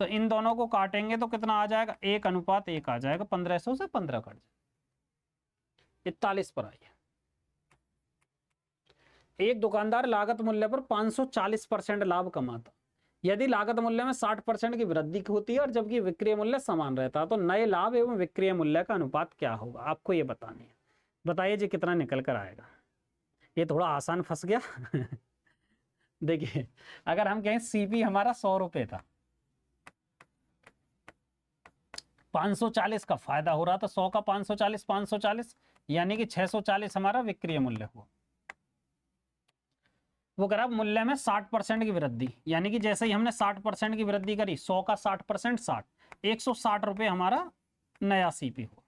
तो इन दोनों को काटेंगे तो कितना आ जाएगा, 1:1 आ जाएगा, 1500 से 15 कट जाए, 41 पर आइए। एक दुकानदार लागत मूल्य पर 540% लाभ कमाता, यदि लागत मूल्य में 60% की वृद्धि होती है और जबकि विक्रय मूल्य समान रहता तो नए लाभ एवं विक्रय मूल्य का अनुपात क्या होगा, आपको ये बतानी है। बताइए जी कितना निकल कर आएगा। ये थोड़ा आसान फंस गया देखिए अगर हम कहें सीपी हमारा 100 रुपए था, 540 का फायदा हो रहा था, 100 का 540 540, यानी कि 640 हमारा विक्रय मूल्य हुआ। वो करा मूल्य में 60% की वृद्धि, यानी कि जैसे ही हमने 60% की वृद्धि करी, 100 का 60% 60, 160 रुपए हमारा नया सीपी हुआ।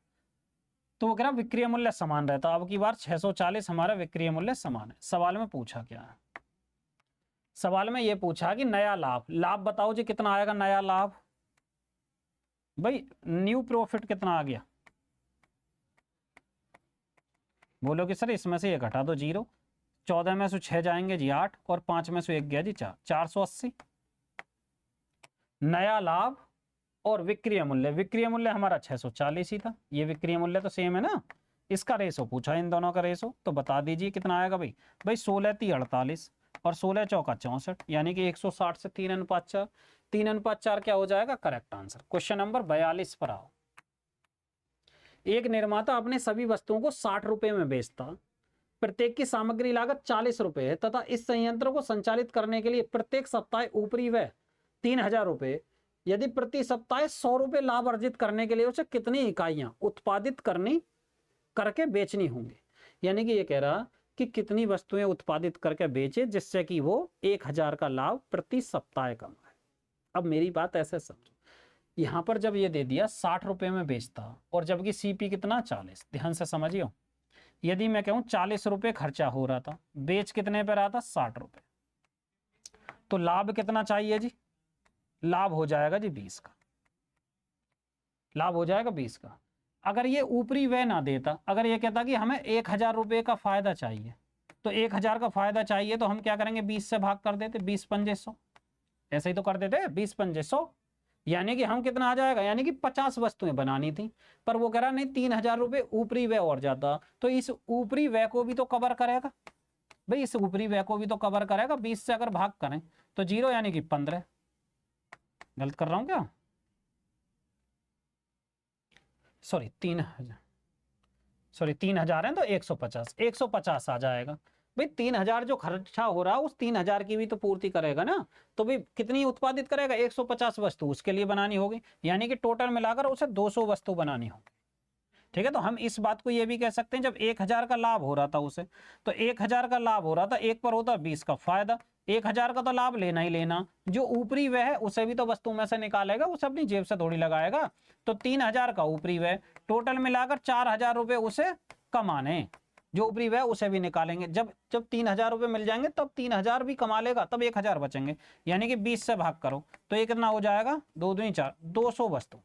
तो वो कह रहा विक्रय मूल्य समान रहता, अब की बार 640 हमारा विक्रय मूल्य समान है। सवाल में पूछा क्या है, सवाल में ये पूछा कि नया लाभ, लाभ बताओ जी कितना आएगा नया लाभ, भाई न्यू प्रॉफिट कितना आ गया, बोलो कि सर इसमें से ये घटा दो 0, 14 में से 6 जाएंगे जी 8, और 5 में से 1 गया जी 4, 480। नया लाभ और विक्रय मूल्य, विक्रय मूल्य हमारा 640 ही था, ये विक्रय मूल्य तो सेम है ना, इसका रेशो पूछा इन दोनों का रेशो, तो बता दीजिए कितना आएगा भाई। भाई 16 × 48 और 16 चौका 64, यानी कि 160 से 3:4, 3:4 क्या हो जाएगा, करेक्ट आंसर। क्वेश्चन नंबर 42 पर आओ। एक निर्माता अपने सभी वस्तुओं को 60 रुपए में बेचता, प्रत्येक की सामग्री लागत 40 रुपए है तथा इस संयंत्र को संचालित करने के लिए प्रत्येक सप्ताह ऊपरी व्यय 3000 रुपए, यदि प्रति सप्ताह 100 रुपए लाभ अर्जित करने के लिए उसे कितनी इकाइयां उत्पादित करके बेचनी होंगी, यानी कि ये कह रहा कि कितनी वस्तुएं उत्पादित करके बेचे जिससे कि वो 1000 का लाभ प्रति सप्ताह कमाए। अब मेरी बात ऐसे समझो, यहां पर जब ये दे दिया 60 रुपए में बेचता और जबकि सीपी कितना 40, ध्यान से समझियो, यदि मैं कहूं 40 रुपए खर्चा हो रहा था, बेच कितने पे रहा था 60 रुपए, तो लाभ कितना चाहिए जी, लाभ हो जाएगा जी 20 का, लाभ हो जाएगा 20 का। अगर ये ऊपरी व्यय ना देता, अगर ये कहता कि हमें 1000 रुपए का फायदा चाहिए, तो 1000 का फायदा चाहिए तो हम क्या करेंगे 20 से भाग कर देते, 20 पंजे 100, ऐसे ही तो कर देते 20 पंजे 100, यानी कि हम कितना आ जाएगा, यानी कि 50 वस्तुएं बनानी थी, पर वो कह रहा नहीं 3000 रुपये ऊपरी व्यय और जाता, तो इस ऊपरी व्यय को भी तो कवर करेगा भाई, इस ऊपरी व्यय को भी तो कवर करेगा। 20 से अगर भाग करें तो 0 यानी कि 15। गलत कर रहा हूं क्या, सॉरी 3000 है तो 150 आ जाएगा भाई। 3000 जो खर्चा हो रहा है उस 3000 की भी तो पूर्ति करेगा ना, तो भाई कितनी उत्पादित करेगा, 150 वस्तु उसके लिए बनानी होगी, यानी कि टोटल मिलाकर उसे 200 वस्तु बनानी होगी। ठीक है, तो हम इस बात को ये भी कह सकते हैं जब 1000 का लाभ हो रहा था उसे, तो 1000 का लाभ हो रहा था, एक पर होता 20 का फायदा, 1000 का तो लाभ लेना ही लेना, जो ऊपरी व्यय है उसे भी तो वस्तु में से निकालेगा, उसे अपनी जेब से थोड़ी लगाएगा। तो 3000 का ऊपरी व्यय, टोटल मिलाकर 4000 रुपये उसे कमाने, जो ऊपरी व्यय उसे भी निकालेंगे। जब जब 3000 रुपये मिल जाएंगे तब 3000 भी कमा लेगा, तब 1000 बचेंगे, यानी कि 20 से भाग करो तो ये कितना हो जाएगा, 2 दूनी 4, 200 वस्तु।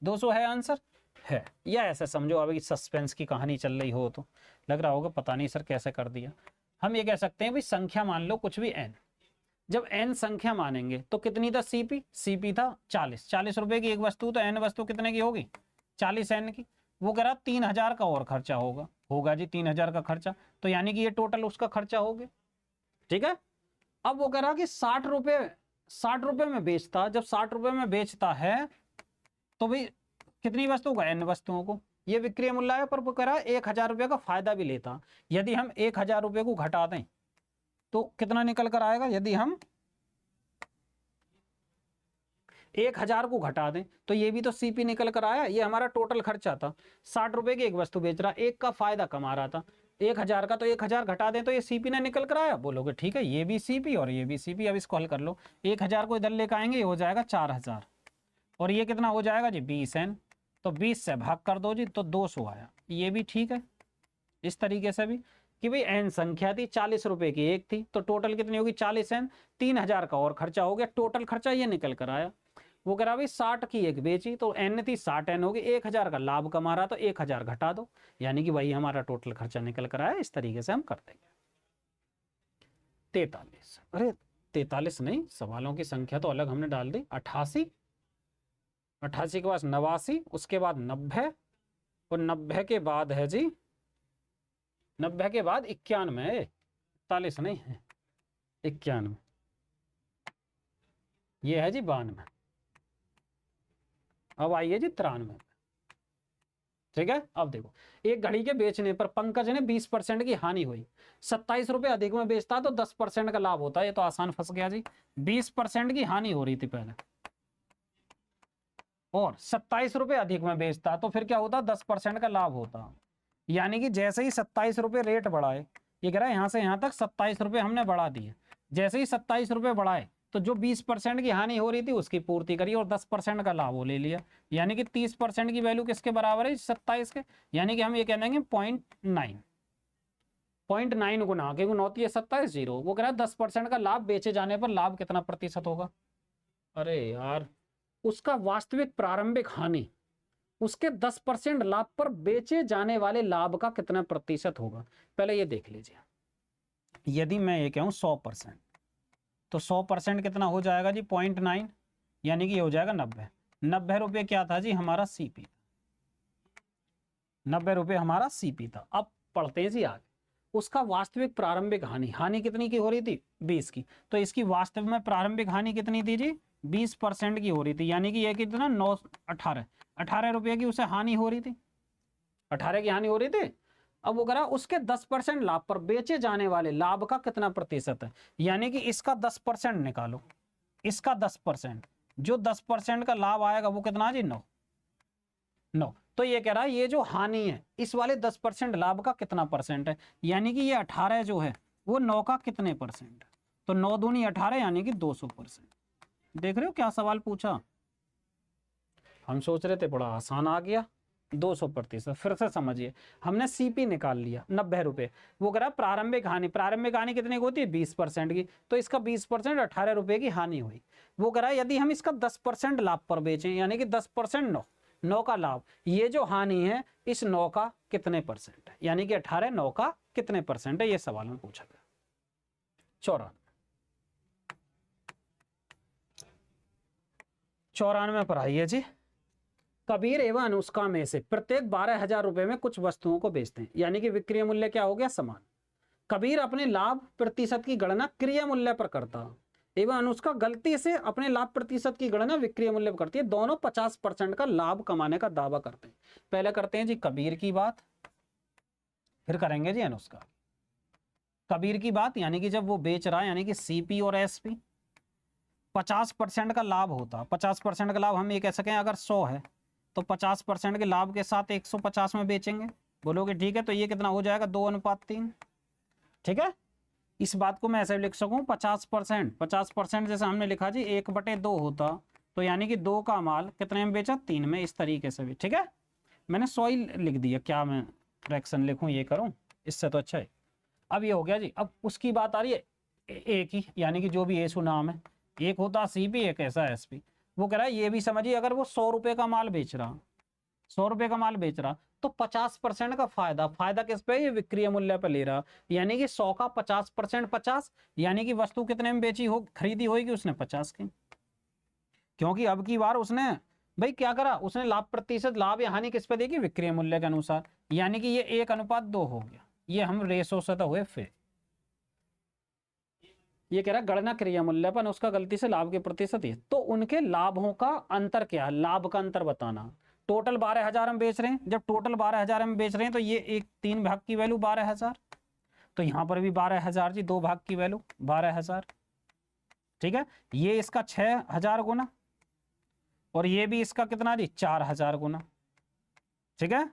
200 है आंसर है, या ऐसे समझो अभी सस्पेंस की कहानी चल रही हो तो लग रहा होगा पता नहीं सर कैसे कर दिया। हम ये कह सकते हैं भाई संख्या मान लो कुछ भी n, जब n संख्या मानेंगे तो कितनी था सीपी था 40 रुपए की एक वस्तु, तो n वस्तु कितने की होगी, 40 n की। वो कह रहा 3000 का और खर्चा होगा जी 3000 का खर्चा, तो यानी कि ये टोटल उसका खर्चा हो गया। ठीक है, अब वो कह रहा कि 60 रुपए में बेचता, जब 60 रुपए में बेचता है तो भाई कितनी वस्तु का, n वस्तुओं को, ये विक्रय मूल्य है, पर वो कह रहा है 1000 रुपये का फायदा भी लेता। यदि हम 1000 रुपये को घटा दें तो कितना निकल कर आएगा, यदि हम 1000 को घटा दें तो ये भी तो सीपी निकल कर आया, ये हमारा टोटल खर्चा था। 60 रुपए की एक वस्तु बेच रहा, एक का फायदा कमा रहा था, 1000 का, तो 1000 घटा दें तो ये सीपी ने निकल कर आया। बोलोगे ठीक है, ये भी सीपी और ये भी सीपी। अब इसको हल कर लो, 1000 को इधर लेकर आएंगे, ये हो जाएगा 4000, और ये कितना हो जाएगा जी 20n, तो 20 से भाग कर दो जी तो 200 आया। ये भी ठीक है, इस तरीके से भी कि भाई n संख्या थी, 40 रुपए की एक थी, तो टोटल कितनी होगी 40n, 3000 का और खर्चा हो गया, टोटल खर्चा ये निकल कर आया। वो कह रहा भाई 60 की एक बेची तो n थी 60n होगी, 1000 का लाभ कमा रहा तो 1000 घटा दो, यानी कि वही हमारा टोटल खर्चा निकल कर आया। इस तरीके से हम कर देंगे। 43, अरे 43 नहीं, सवालों की संख्या तो अलग हमने डाल दी। 88 के बाद 89, उसके बाद 90, और 90 के बाद है जी 90 के बाद 91, 41 नहीं है 91, ये है जी 92। अब आइए जी 93। ठीक है, अब देखो एक घड़ी के बेचने पर पंकज ने 20% की हानि हुई, 27 रुपए अधिक में बेचता तो 10% का लाभ होता। ये तो आसान फंस गया जी, 20% की हानि हो रही थी पहले, और 27 रुपए अधिक में बेचता तो फिर क्या होता, 10% का लाभ होता। यानी कि जैसे ही 27 रुपए रेट बढ़ाए, ये कह रहा है यहां से यहां तक 27 रुपए हमने बढ़ा दिए, जैसे ही 27 रुपए बढ़ाए तो जो 20% की हानि हो रही थी उसकी पूर्ति करी और 10% का लाभ वो ले लिया, यानी कि 30% की वैल्यू किसके बराबर है 27 के, यानी कि हम ये कह देंगे 0.9 गुना, क्योंकि 9 है 27 0। वो कह रहा है 10% का लाभ बेचे जाने पर लाभ कितना प्रतिशत होगा। अरे यार, उसका वास्तविक प्रारंभिक हानि उसके 10% लाभ पर बेचे जाने वाले लाभ का कितना प्रतिशत होगा, पहले ये देख लीजिए। यदि मैं ये कहूं 100%, तो 100% कितना हो जाएगा जी 0.9, यानी कि ये हो जाएगा 90 रुपये क्या था जी हमारा सीपी, 90 रुपये हमारा सीपी था। अब पढ़ते हैं जी आगे, उसका वास्तविक प्रारंभिक हानि कितनी की हो रही थी 20 की, तो इसकी वास्तव में प्रारंभिक हानि कितनी थी जी 20% की हो रही थी, यानी कि ये कितना 18 रुपये की उसे हानि हो रही थी, 18 की हानि हो रही थी। अब वो करा उसके 10% लाभ पर बेचे जाने वाले लाभ का कितना प्रतिशत है, यानी कि इसका 10% निकालो, इसका 10%, जो 10% का लाभ आएगा वो कितना जी 9। तो ये कह रहा है ये जो हानि है इस वाले 10% लाभ का कितना परसेंट है, यानी कि ये 18 जो है वो 9 का कितने परसेंट है, तो 9 दूनी 18 यानी कि 200%। देख रहे हो क्या सवाल पूछा, हम सोच रहे थे बड़ा आसान आ गया, 200%। फिर से समझिए, हमने सीपी निकाल लिया 90 रुपये, वो कह रहा प्रारंभिक हानि कितने की होती है 20% की, तो इसका 20% 18 रुपये की हानि हुई। वो कह रहा है यदि हम इसका 10% लाभ पर बेचें, यानी कि 10% 9 का लाभ, ये जो हानि है इस 9 का कितने परसेंट है, यानी कि 18 9 का कितने परसेंट है, ये सवाल में पूछा गया। 94, 94 पर आइए जी। कबीर एवं अनुष्का में से प्रत्येक 12,000 रुपए में कुछ वस्तुओं को बेचते हैं, यानी कि विक्रय मूल्य क्या हो गया, समान। कबीर अपने लाभ प्रतिशत की गणना क्रय मूल्य पर करता एवं अनुष्का गलती से अपने लाभ प्रतिशत की गणना विक्रय मूल्य पर करती है। दोनों 50% का लाभ कमाने का दावा करते हैं। पहले करते हैं जी कबीर की बात, फिर करेंगे जी अनुष्का। कबीर की बात, यानी कि जब वो बेच रहा है, यानी कि सीपी और एसपी, 50% का लाभ होता। 50% का लाभ हम ये कह सकें, अगर 100 है तो 50% के लाभ के साथ 150 में बेचेंगे। बोलोगे ठीक है, तो ये कितना हो जाएगा, 2:3। ठीक है, इस बात को मैं ऐसे लिख सकूं, 50%। 50% जैसे हमने लिखा जी 1/2 होता, तो यानी कि 2 का माल कितने में बेचा, 3 में। इस तरीके से भी ठीक है, मैंने 100 ही लिख दिया, क्या मैं फ्रैक्शन लिखूं, ये करूं, इससे तो अच्छा है। अब ये हो गया जी। अब उसकी बात आ रही है एक ही, यानी कि जो भी एसु नाम है, एक होता सीपी, एक ऐसा एसपी। वो कह रहा है ये भी समझिए, अगर वो 100 रुपए का माल बेच रहा, 100 रुपए का माल बेच रहा, तो 50% का फायदा, फायदा किस पे, ये विक्रय मूल्य पे ले रहा, यानी कि 100 का 50%, 50, यानी कि वस्तु कितने में बेची हो, खरीदी होगी उसने 50 की। क्योंकि अब की बार उसने भाई क्या करा, उसने लाभ प्रतिशत, लाभ या हानि किस पे देखी, विक्रय मूल्य के अनुसार, यानी कि ये 1:2 हो गया। ये हम रेशो से तो हुए फिर। ये कह रहा है गणना क्रिया मूल्य पर उसका गलती से लाभ के प्रतिशत है, तो उनके लाभों का अंतर क्या है, लाभ का अंतर बताना। टोटल 12,000 हम बेच रहे हैं, जब टोटल 12,000 हम बेच रहे हैं तो ये एक 3 भाग की वैल्यू 12,000, तो यहां पर भी 12,000 जी, 2 भाग की वैल्यू 12,000। ठीक है, ये इसका 6,000 गुना, और ये भी इसका कितना जी, 4,000 गुना। ठीक है,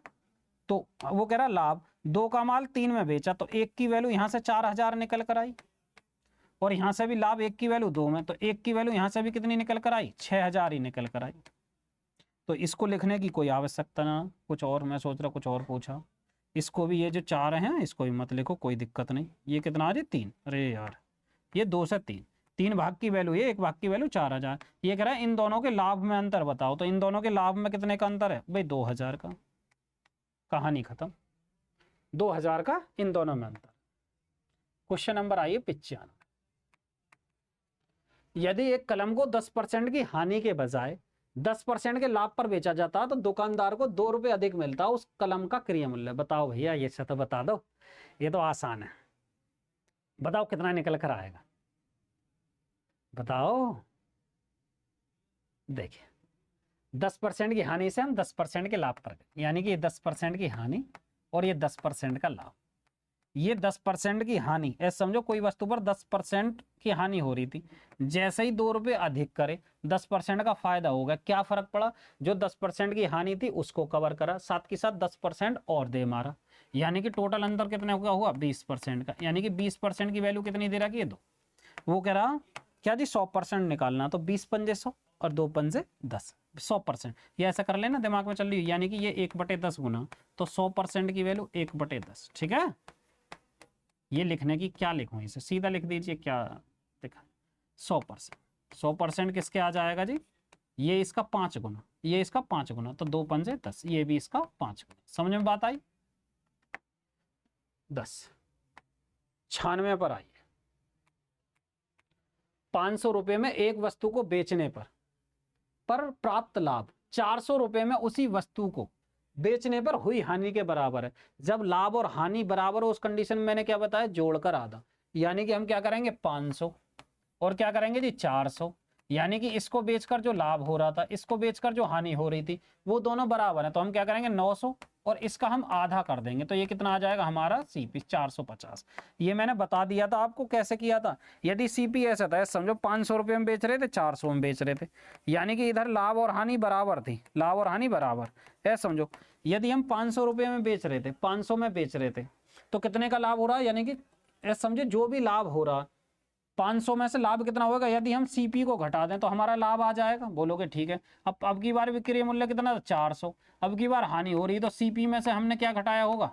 तो वो कह रहा लाभ 2 का माल 3 में बेचा, तो 1 की वैल्यू यहां से 4,000 निकल कर आई, और यहां से भी लाभ 1 की वैल्यू 2 में, तो 1 की वैल्यू यहां से भी कितनी निकल कर आई, 6,000 ही निकल कर आई। तो इसको लिखने की कोई आवश्यकता ना, कुछ और मैं सोच रहा कुछ और पूछा। इसको भी, ये जो 4 हैं इसको भी मत लिखो, कोई दिक्कत नहीं। ये कितना आ जाए, 3, अरे यार ये 2 से 3, 3 भाग की वैल्यू ये, 1 भाग की वैल्यू 4,000। ये कह रहा है इन दोनों के लाभ में अंतर बताओ, तो इन दोनों के लाभ में कितने का अंतर है भाई, 2,000 का। कहानी खत्म, 2,000 का इन दोनों में अंतर। क्वेश्चन नंबर आइए 95। यदि एक कलम को 10% की हानि के बजाय 10% के लाभ पर बेचा जाता तो दुकानदार को 2 रुपए अधिक मिलता, उस कलम का क्रय मूल्य बताओ भैया, ये तो बता दो, ये तो आसान है। बताओ कितना निकल कर आएगा, बताओ। देखिए 10% की हानि से हम 10% के लाभ पर गए, यानी कि ये 10% की हानि और ये 10% का लाभ। ये 10% की हानि, ऐसे समझो कोई वस्तु पर 10% की हानि हो रही थी, जैसे ही 2 रुपए अधिक करे 10% का फायदा होगा, क्या फर्क पड़ा, जो 10% की हानि थी उसको कवर करा, साथ के साथ 10% और दे मारा, यानी कि टोटल अंतर कितना हुआ 20% का, यानी कि 20% की वैल्यू कितनी दे रहा कि 2। वो कह रहा क्या जी 100% निकालना, तो 20 पंजे 100 और 2 पंजे 10, 100%। ये ऐसा कर लेना, दिमाग में चल रही, यानी कि ये 1/10 गुना, तो 100% की वैल्यू 1/10। ठीक है, ये लिखने की क्या लिखूं, इसे सीधा लिख दीजिए, क्या लिखा, 100%। 100% किसके आ जाएगा जी, ये इसका 5 गुना, ये इसका 5 गुना, तो 2 पंजे 10, ये भी इसका 5 गुना। समझ में बात आई। 10 96 पर आइए। 500 रुपए में एक वस्तु को बेचने पर प्राप्त लाभ 400 रुपए में उसी वस्तु को बेचने पर हुई हानि के बराबर है। जब लाभ और हानि बराबर हो उस कंडीशन में मैंने क्या बताया, जोड़कर आधा, यानी कि हम क्या करेंगे 500 और क्या करेंगे जी 400, यानी कि इसको बेचकर जो लाभ हो रहा था, इसको बेचकर जो हानि हो रही थी, वो दोनों बराबर है, तो हम क्या करेंगे 900 और इसका हम आधा कर देंगे, तो ये कितना आ जाएगा हमारा सीपी 450। ये मैंने बता दिया था आपको कैसे किया था। यदि सीपी ऐसा था, समझो 500 रुपये में बेच रहे थे, 400 में बेच रहे थे, यानी कि इधर लाभ और हानि बराबर थी, लाभ और हानि बराबर, ऐसा समझो। यदि हम 500 रुपये में बेच रहे थे, 500 में बेच रहे थे, तो कितने का लाभ हो रहा है, यानी कि ऐसा समझे जो भी लाभ हो रहा 500 में से लाभ कितना होगा, यदि हम सीपी को घटा दें तो हमारा लाभ आ जाएगा। बोलोगे ठीक है। अब की बार विक्रय मूल्य कितना था 400, अब की बार हानि हो रही तो सीपी में से हमने क्या घटाया होगा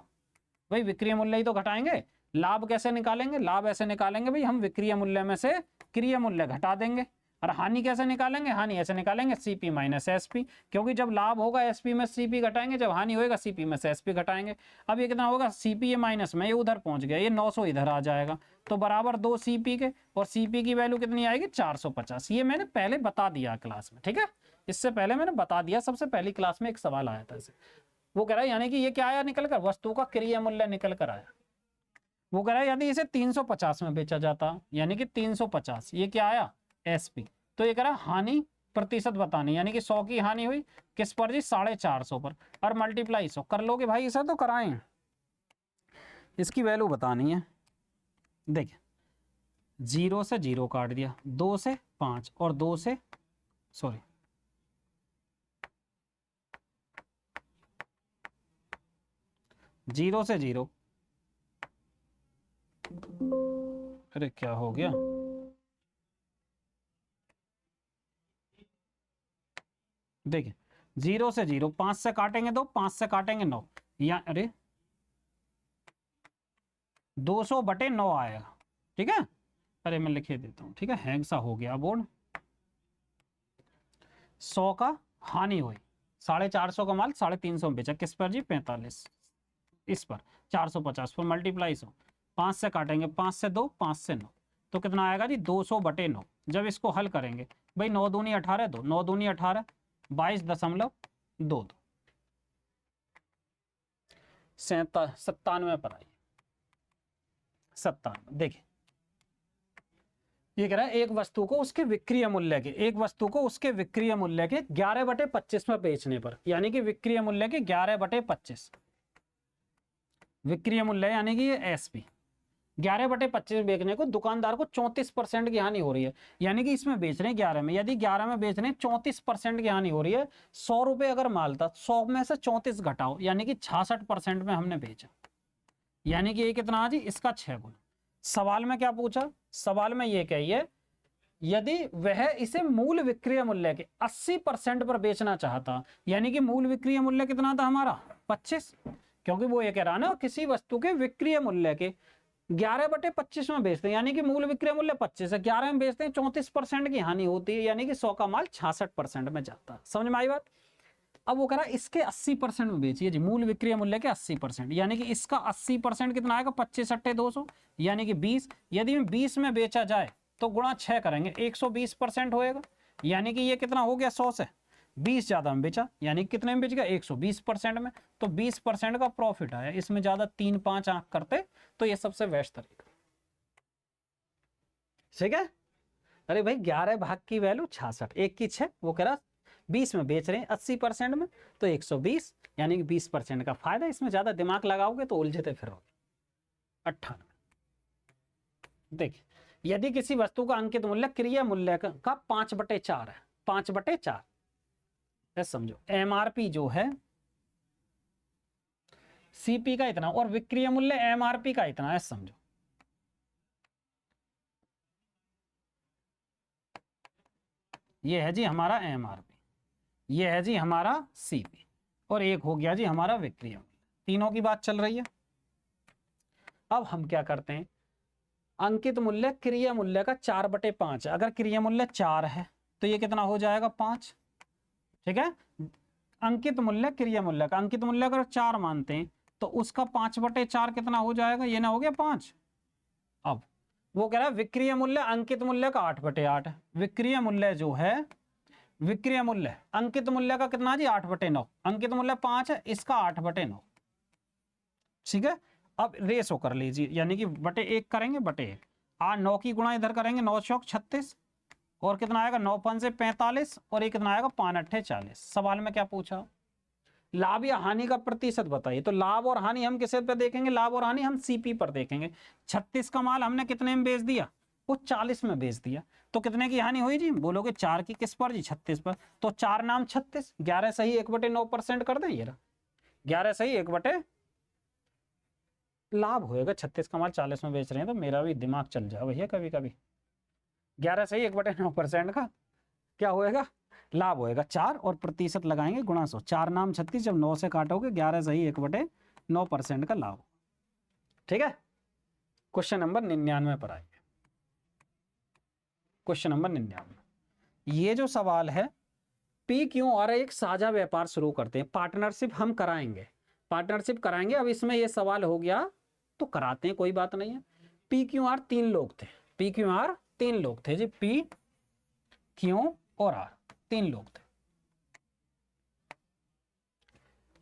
भाई, विक्रय मूल्य ही तो घटाएंगे। लाभ कैसे निकालेंगे, लाभ ऐसे निकालेंगे भाई, हम विक्रय मूल्य में से क्रय मूल्य घटा देंगे। और हानि कैसे निकालेंगे, हानि ऐसे निकालेंगे सीपी माइनस एसपी, क्योंकि जब लाभ होगा एसपी में सीपी घटाएंगे, जब हानि होगा सीपी में से एसपी घटाएंगे। अब ये कितना होगा, सीपी ये माइनस में, ये उधर पहुंच गया, ये 900 इधर आ जाएगा, तो बराबर 2 सीपी के, और सीपी की वैल्यू कितनी आएगी 450। ये मैंने पहले बता दिया क्लास में, ठीक है, इससे पहले मैंने बता दिया, सबसे पहली क्लास में एक सवाल आया था इसे। वो कह रहा है यानी कि ये क्या आया निकल कर, वस्तु का क्रिया मूल्य निकल कर आया। वो कह रहा है यदि इसे 350 में बेचा जाता, यानी कि 350, ये क्या आया एसपी। तो ये कह रहा है हानि प्रतिशत बतानी, यानी कि 100 की हानि हुई किस पर जी, 450 पर, और मल्टीप्लाई 100 कर लोगे भाई, इसे तो कराएं, इसकी वैल्यू बतानी है। देखिए 0 से 0 काट दिया, 2 से 5 और 2 से सॉरी 0 से 0, अरे क्या हो गया, देखिए 0 से 0, 5 से काटेंगे 2, 5 से काटेंगे 9, या अरे 200 बटे 9 आएगा, ठीक है। अरे मैं लिखे देता हूँ, ठीक है, हैंग सा हो गया बोर्ड। 100 का हानि हुई, 450 का माल 350 में बेचा, किस पर जी 45, इस पर 450 पर मल्टीप्लाई 100, 5 से काटेंगे, 5 से 2, 5 से 9, तो कितना आएगा जी 200 बटे 9। जब इसको हल करेंगे भाई 9 दूनी 18, 2 9 दूनी 18, 22.22, 97 पर आई, 97। देखिए ये कह रहा है एक वस्तु को उसके विक्रय मूल्य के, एक वस्तु को उसके विक्रय मूल्य के 11/25 में बेचने पर, यानी कि विक्रय मूल्य के 11/25, विक्रय मूल्य यानी कि ये एसपी 11/25 बेचने को दुकानदार को 34% की हानि हो रही है, यानी कि इसमें बेच रहे हैं 11 में, यदि 11 में बेच रहे हैं 34% की हानि हो रही है। 100 रुपए अगर माल था, 100 में से 34 घटाओ, यानी कि 66% में हमने बेचा, यानी कि ये कितना है जी, इसका 6 गुना। सवाल में क्या पूछा, सवाल में ये कहिए यदि वह इसे मूल विक्रय मूल्य के 80% पर बेचना चाहता, यानी कि मूल विक्रय मूल्य कितना था हमारा 25, क्योंकि वो ये कह रहा ना किसी वस्तु के विक्रय मूल्य के 11/25 में बेचते हैं, यानी कि मूल विक्रय मूल्य 25 है, 11 में बेचते हैं, 34% की हानि होती है, यानी कि 100 का माल 66% में जाता है। समझ में आई बात। अब वो कह रहा है इसके 80% में बेचिए जी, मूल विक्रय मूल्य के 80%, यानी कि इसका 80% कितना आएगा, 25 × 200, यानी कि 20। यदि 20 में बेचा जाए तो गुणा 6 करेंगे, 120% होएगा, यानी कि ये कितना हो गया, 100 से 20 ज्यादा में बेचा, यानी कितने में बेच गया, 120% में, तो 20% का प्रॉफिट आया। इसमें ज्यादा 3-5 आंक करते तो ये सबसे बेस्ट तरीका, ठीक है। अरे भाई 11 भाग की वैल्यू 66, 1 की 6, वो कह रहा 20 में बेच रहे हैं 80% में, तो 120, यानी कि 20% का फायदा। इसमें ज्यादा दिमाग लगाओगे तो उलझते फिरोगे। 98। देखिए यदि किसी वस्तु का अंकित मूल्य क्रिया मूल्य का 5/4 है, 5/4, समझो एमआरपी जो है सीपी का इतना और विक्रय मूल्य एमआरपी का इतना है, समझो ये है जी हमारा एमआरपी, ये है जी हमारा सीपी, और एक हो गया जी हमारा विक्रय मूल्य। तीनों की बात चल रही है। अब हम क्या करते हैं, अंकित मूल्य क्रिया मूल्य का 4/5 है, अगर क्रिया मूल्य 4 है तो ये कितना हो जाएगा 5, ठीक है। अंकित मूल्य क्रिया मूल्य का, अंकित मूल्य अगर 4 मानते हैं तो उसका 5/4 कितना हो जाएगा, ये ना हो गया 5। अब वो कह रहा है विक्रय मूल्य अंकित मूल्य का 8/8 है, विक्रय मूल्य जो है, विक्रय मूल्य अंकित मूल्य का कितना जी 8/9, अंकित मूल्य 5 है, इसका 8/9, ठीक है। अब रेशो कर लीजिए, यानी कि बटे 1 करेंगे, बटे 1, 8 9 की गुणा इधर करेंगे, 9 चौक 36, और कितना आएगा 9 5 से 45, और ये कितना आएगा 5 8 40। सवाल में क्या पूछा, लाभ या हानि का प्रतिशत बताइए। तो लाभ और हानि हम किसे पे देखेंगे, लाभ और हानि हम सीपी पर देखेंगे। 36 का माल हमने कितने में बेच दिया, वो 40 में बेच दिया, तो कितने की हानि हुई जी, बोलोगे 4 की, किस पर जी 36 पर, तो 4 नाम 36, 11 सही 1/9% कर दें, ये रहा 11 सही 1/, लाभ होएगा 36 का माल 40 में बेच रहे हैं, तो मेरा भी दिमाग चल जाए भैया कभी कभी। 11 सही 1/9% का क्या होएगा, लाभ होएगा 4, और प्रतिशत लगाएंगे गुणा 100, 4 नाम 36, जब 9 से काटोगे 11 सही 1/9% का लाभ, ठीक है। क्वेश्चन नंबर 99 पर आएंगे। क्वेश्चन नंबर 99, ये जो सवाल है, पी क्यू आर एक साझा व्यापार शुरू करते हैं, पार्टनरशिप हम कराएंगे, पार्टनरशिप कराएंगे। अब इसमें ये सवाल हो गया तो कराते हैं, कोई बात नहीं है। पी क्यू आर 3 लोग थे, पी क्यू आर 3 लोग थे जी, पी क्यू और आर 3 लोग थे,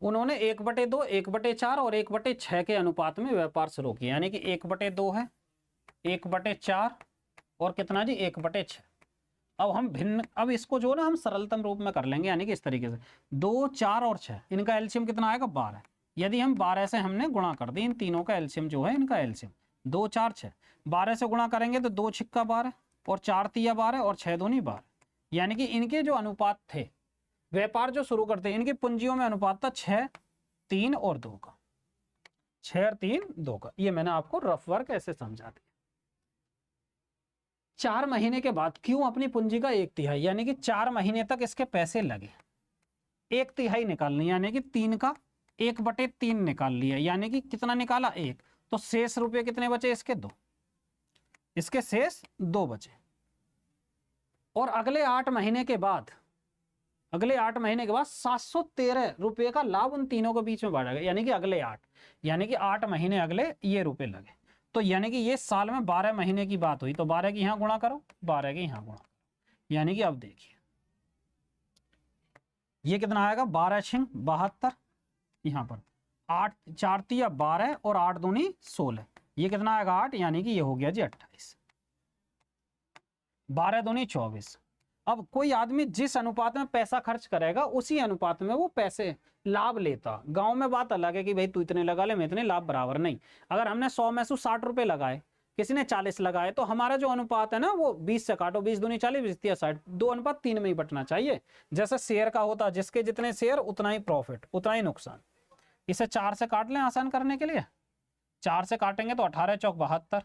उन्होंने 1/2, 1/4 और 1/6 के अनुपात में व्यापार शुरू किया, यानी कि 1/2 है, 1/4 और कितना जी 1/6। अब हम अब इसको जो ना हम सरलतम रूप में कर लेंगे, यानी कि इस तरीके से 2, 4 और 6, इनका एलसीएम कितना आएगा 12। यदि हम 12 से हमने गुणा कर दी, इन तीनों का एलसीएम जो है, इनका एलसीएम 2, 4, 6, 12 से गुणा करेंगे तो 2 छिक्का 12 और 4 तिया 12 और 6 दूनी 12, यानी कि इनके जो अनुपात थे व्यापार जो शुरू करते हैं, इनकी पूंजियों में अनुपात था 6, 3 और 2 का, 6 और 3, 2 का। ये मैंने आपको रफ वर्क ऐसे समझा दिया। 4 महीने के बाद क्यों अपनी पूंजी का 1/3, यानी कि 4 महीने तक इसके पैसे लगे, 1/3 निकालनी, यानी कि 3 का 1/3 निकाल लिया, यानी कि कितना निकाला 1, तो शेष रुपए कितने बचे इसके 2, इसके शेष 2 बचे। और अगले 8 महीने के बाद 713 रुपए का लाभ उन तीनों के बीच में बढ़ेगा, यानी कि अगले 8, यानी कि 8 महीने अगले ये रुपए लगे। तो यानी कि ये साल में 12 महीने की बात हुई, तो 12 की यहां गुणा करो, 12 की यहां गुणा करो, यानी कि अब देखिए ये कितना आएगा, 12 छिंग 72, यहां पर 8 4 तिया 12 और 8 दूनी 16, ये कितना आएगा 8, यानी कि ये हो गया जी 28, 12 दूनी 24। अब कोई आदमी जिस अनुपात में पैसा खर्च करेगा उसी अनुपात में वो पैसे लाभ लेता। गांव में बात अलग है कि भाई तू इतने लगा ले, मैं इतने, लाभ बराबर नहीं। अगर हमने 100 में से 60 रुपए लगाए, किसी ने 40 लगाए, तो हमारा जो अनुपात है ना वो 20 से काटो, 20 दूनी 40, 20 तिया 60, 2:3 में ही बटना चाहिए। जैसे शेयर का होता, जिसके जितने शेयर उतना ही प्रॉफिट, उतना ही नुकसान। इसे 4 से काट लें आसान करने के लिए, 4 से काटेंगे तो 18 चौक 72,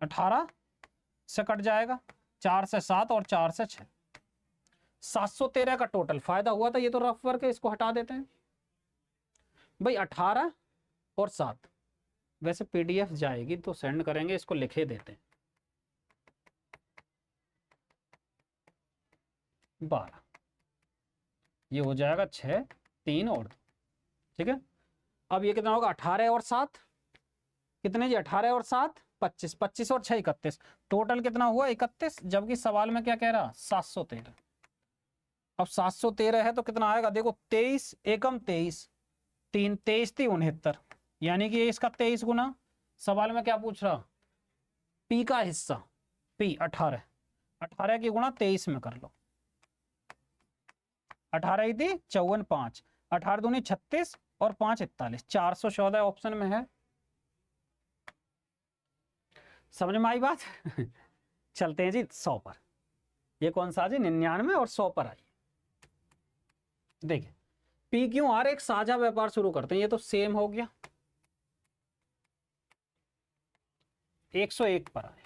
18 से कट जाएगा, 4 से 7 और 4 से 6, 713 का टोटल फायदा हुआ था। ये तो रफ वर्क है, इसको हटा देते हैं भाई। 18 और 7, वैसे पीडीएफ जाएगी तो सेंड करेंगे, इसको लिखे देते हैं 12, ये हो जाएगा 6, 3 और 2, ठीक है। अब ये कितना होगा, 18 और 7 कितने जी, 18 और 7 25, 25 और 6 31, टोटल कितना हुआ 31, जबकि सवाल में क्या कह रहा 713। अब 713 है तो कितना आएगा, देखो 23 एकम 23, 3 23 थी 69, यानी कि ये इसका 23 गुना। सवाल में क्या पूछ रहा, पी का हिस्सा, पी 18, 18 की गुणा 23 में कर लो, 18 ही थी 54 5, 18 दूनी 36 और 5 41, 414 ऑप्शन में है। समझ में आई बात? चलते हैं जी 100 पर। ये कौन सा जी, 99 और 100 पर आई। देखिए पी क्यू आर एक साझा व्यापार शुरू करते हैं, ये तो सेम हो गया। 101 पर आए,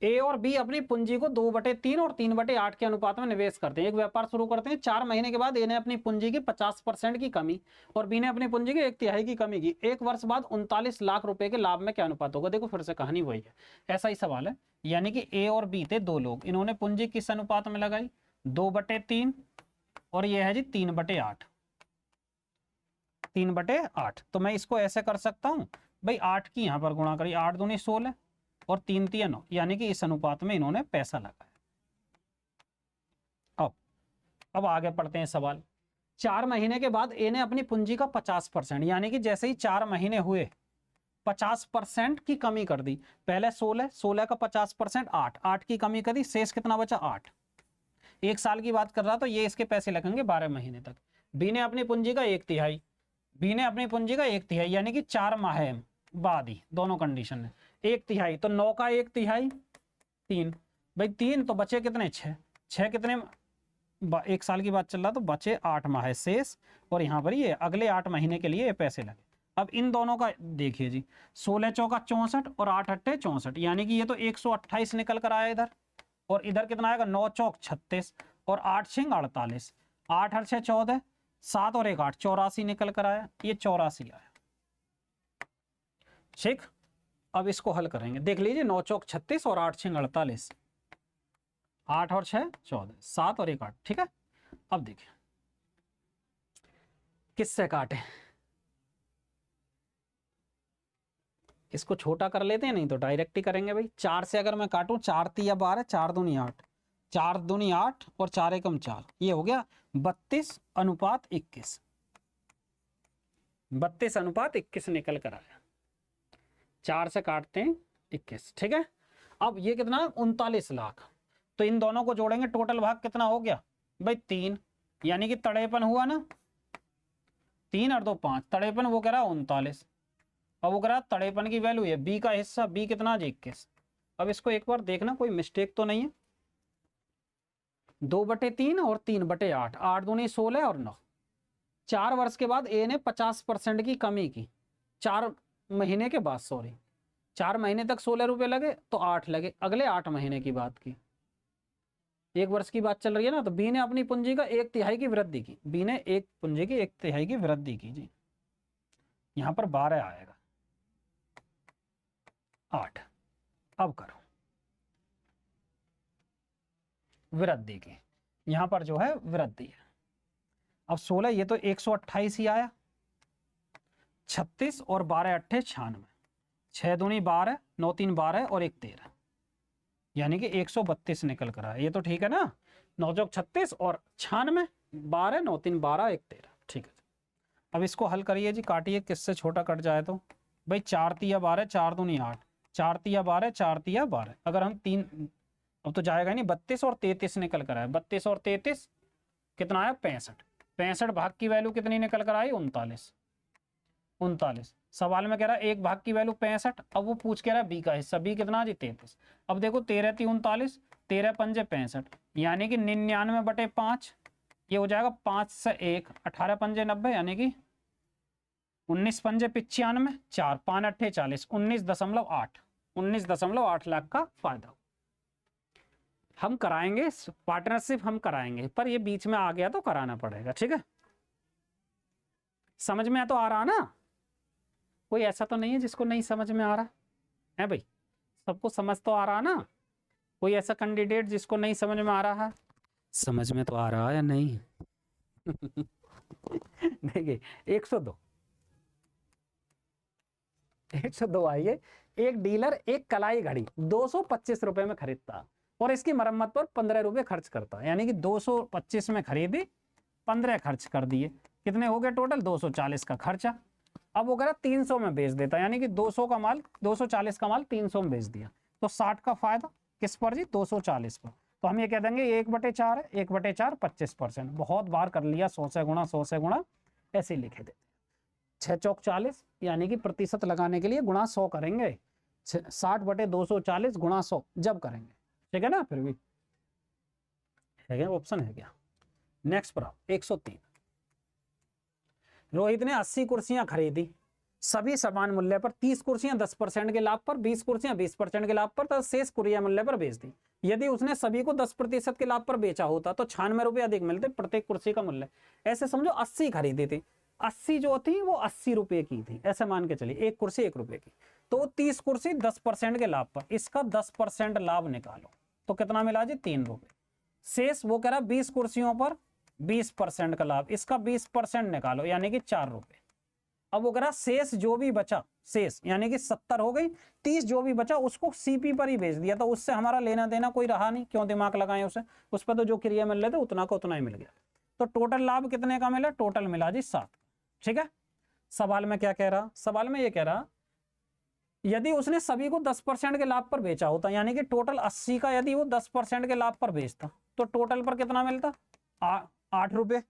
ए और बी अपनी पूंजी को 2/3 और 3/8 के अनुपात में निवेश करते हैं, एक व्यापार शुरू करते हैं। 4 महीने के बाद ए ने अपनी पूंजी की 50% की कमी और बी ने अपनी पूंजी की 1/3 की कमी की। 1 वर्ष बाद 39 लाख रुपए के लाभ में क्या अनुपात होगा। देखो फिर से कहानी वही है, ऐसा ही सवाल है। यानी कि ए और बी थे 2 लोग, इन्होंने पूंजी किस अनुपात में लगाई, 2/3 और ये है जी 3/8, 3/8। तो मैं इसको ऐसे कर सकता हूं भाई, 8 की यहां पर गुणा करिए, 8 दूनी 16 और 3 तिया 9, यानी कि इस अनुपात में इन्होंने पैसा लगाया। अब आगे पढ़ते हैं सवाल। 4 महीने के बाद ए ने अपनी पूंजी का 50%, यानी कि जैसे ही 4 महीने हुए 50% की कमी कर दी। पहले 16 का 50% 8, 8 की कमी करी, शेष कितना बचा 8। 1 साल की बात कर रहा, तो ये इसके पैसे लगेंगे 12 महीने तक। बी ने अपनी पूंजी का 1/3, बी ने अपनी पूंजी का 1/3, यानी कि 4 माह बाद ही, दोनों कंडीशन है 1/3, तो 9 का 1/3 3, भाई 3 तो बचे कितने 6, 6 कितने 1 साल की बात चल रहा तो बचे 8 माह शेष, और यहाँ पर ये अगले 8 महीने के लिए ये पैसे लगे। अब इन दोनों का देखिए जी, 16 चौका 64 और 8 अट्ठे 64, यानी कि ये तो 128 निकल कर आया इधर, और इधर कितना आएगा 9 चौक 36 और 8 छिंग 48, 8 और 6 14, 7 और 1 8, 84 निकल कर आया, ये 84 आया। ठीक, अब इसको हल करेंगे, देख लीजिए 9 चौक 36 और 8 छिंग 48, 8 और 6 14, 7 और 1 8, ठीक है। अब देखिए किससे काटे, इसको छोटा कर लेते हैं, नहीं तो डायरेक्ट ही करेंगे भाई। 4 से अगर मैं काटूं, 4 तिया 12, 4 दूनी 8, 4 दूनी 8 और 4 एकम 4, ये हो गया 32:21। 32:21 निकल कर आया। 4 से काटते हैं 21, ठीक है। अब ये कितना, 39 लाख। तो इन दोनों को जोड़ेंगे, टोटल भाग कितना हो गया भाई 3, यानी कि तड़ेपन हुआ ना, 3 और 2 5, तड़ेपन वो कह रहा 39। अब वो कह रहा तड़ेपन की वैल्यू है बी का हिस्सा, बी कितना जी 21। अब इसको एक बार देखना कोई मिस्टेक तो नहीं है। 2/3 और 3/8, 8 दूनी 16 और 9। 4 वर्ष के बाद ए ने 50% की कमी की, 4 महीने के बाद, सॉरी 4 महीने तक 16 रुपए लगे तो 8 लगे, अगले 8 महीने की बात की, 1 वर्ष की बात चल रही है ना। तो बी ने अपनी पूंजी का 1/3 की वृद्धि की, बी ने एक पूंजी की 1/3 की वृद्धि की जी। यहां पर 12 आएगा, 8। अब करो वृद्धि की, यहां पर जो है वृद्धि है। अब 16, ये तो 128 ही आया, 36 और 12 अट्ठे 96, 6 दूनी 12, 9 3 12 और 1 13, यानी कि 132 निकल कर आया। ये तो ठीक है ना, 9 चौक 36 और 96, 12 9 3 12 1 13, ठीक है। अब इसको हल करिए जी, काटिए, किससे छोटा कट जाए तो भाई 4 तिया 12, 4 दूनी 8, 4 तिया 12, 4 तिया 12। अगर हम 3, अब तो जाएगा नहीं, 32 और 33 निकल कर आया। 32 और 33 कितना आया 65, 65 भाग की वैल्यू कितनी निकल कर आई 39, 39। सवाल में कह रहा है एक भाग की वैल्यू 65, अब वो पूछ कह रहा है बी का हिस्सा, बी कितना जी 33। अब देखो 13 × 39, 13 पंजे 65, यानी कि 99/5, ये हो जाएगा 5 से 1, 18 पंजे 90, यानी कि 19 पंजे 95, 4 5 अट्ठे 40, 19.8, 19.8 लाख का फायदा। हम कराएंगे पार्टनरशिप, हम कराएंगे, पर ये बीच में आ गया तो कराना पड़ेगा, ठीक है। समझ में तो आ रहा ना, कोई ऐसा तो नहीं है जिसको नहीं समझ में आ रहा है भाई, सबको समझ तो आ रहा ना। कोई ऐसा कैंडिडेट जिसको नहीं समझ में आ रहा है, समझ में तो आ रहा है या नहीं? देखिए 102, 102 आइए। एक डीलर एक कलाई घड़ी 225 रुपए में खरीदता और इसकी मरम्मत पर 15 रुपए खर्च करता, यानी कि 225 में खरीदी, 15 खर्च कर दिए, कितने हो गए टोटल 240 का खर्चा। अब वो कह रहा 300 में बेच देता, यानी कि 200 का माल, 240 का माल 300 में बेच दिया, तो 60 का फायदा किस पर जी 240 पर। तो हम ये कह देंगे 1/4 है, 1/4 25%। बहुत बार कर लिया, 100 से गुणा, 100 से गुणा, ऐसे लिखे देते। 6 चौक 40, यानी कि प्रतिशत लगाने के लिए गुणा 100 करेंगे, 60/240 गुणा 100 जब करेंगे, ठीक है ना। फिर भी है क्या ऑप्शन, है क्या। नेक्स्ट पर 103, रोहित ने 80 कुर्सियां खरीदी, सभी समान मूल्य पर, 30 कुर्सियां 10% के लाभ पर, 20 कुर्सियां 20% के लाभ पर, तो शेष कुरिया मूल्य पर बेच दी। यदि उसने सभी को 10% के लाभ पर बेचा होता तो 96 रुपए अधिक मिलते प्रत्येक कुर्सी का मूल्य। ऐसे समझो 80 खरीदी थी, 80 जो थी वो 80 रुपए की थी, ऐसे मान के चलिए, एक कुर्सी 1 रुपए की, तो 30 कुर्सी 10% के लाभ पर, इसका 10% लाभ निकालो तो कितना मिला जी 3 रुपए। शेष वो कह रहा 20 कुर्सियों पर 20% का लाभ, इसका 20% निकालो, यानी कि 4 रुपए। अब वो कह रहा शेष जो भी बचा, शेष यानी कि 70 हो गई, 30 जो भी बचा उसको सीपी पर ही बेच दिया, तो उससे हमारा लेना देना कोई रहा नहीं, क्यों दिमाग लगाए उसे, उस पर तो जो क्रिया मिल रहे थे उतना का उतना ही मिल गया। तो टोटल लाभ कितने का मिला, टोटल मिला जी 7, ठीक है। सवाल में क्या कह रहा, सवाल में ये कह रहा यदि उसने सभी को 10% के लाभ पर बेचा होता, यानी कि टोटल 80 का यदि वो 10% के लाभ पर बेचता तो टोटल पर कितना मिलता 8 रुपए।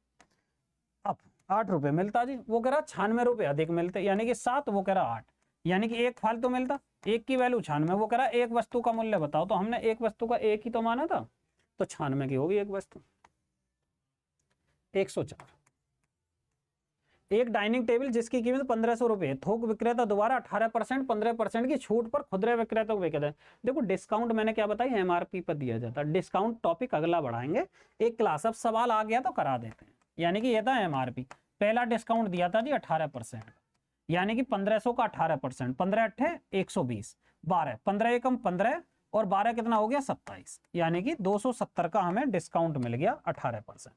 अब 8 रुपए मिलता जी, वो कह रहा 96 रुपए अधिक मिलते, यानी कि 7, वो कह रहा 8, यानी कि 1 फालतू मिलता, 1 की वैल्यू 96, वो कह रहा एक वस्तु का मूल्य बताओ, तो हमने एक वस्तु का 1 ही तो माना था, तो 96 की होगी एक वस्तु। 104, एक डाइनिंग टेबल जिसकी कीमत 1500 रुपए, थोक विक्रेता दोबारा 18% 15% की छूट पर खुदरे विक्रेता को बेचता है। देखो डिस्काउंट मैंने क्या बताया, एमआरपी पर दिया जाता है, डिस्काउंट टॉपिक अगला बढ़ाएंगे एक क्लास, अब सवाल आ गया तो करा देते हैं। यानी कि ये था एमआरपी, पहला डिस्काउंट दिया था जी 18%, यानी कि 1500 का 18%, 15 अट्ठे 120, 12 15 एकम 15 और 12 कितना हो गया 27, यानी कि 270 का हमें डिस्काउंट मिल गया 18%।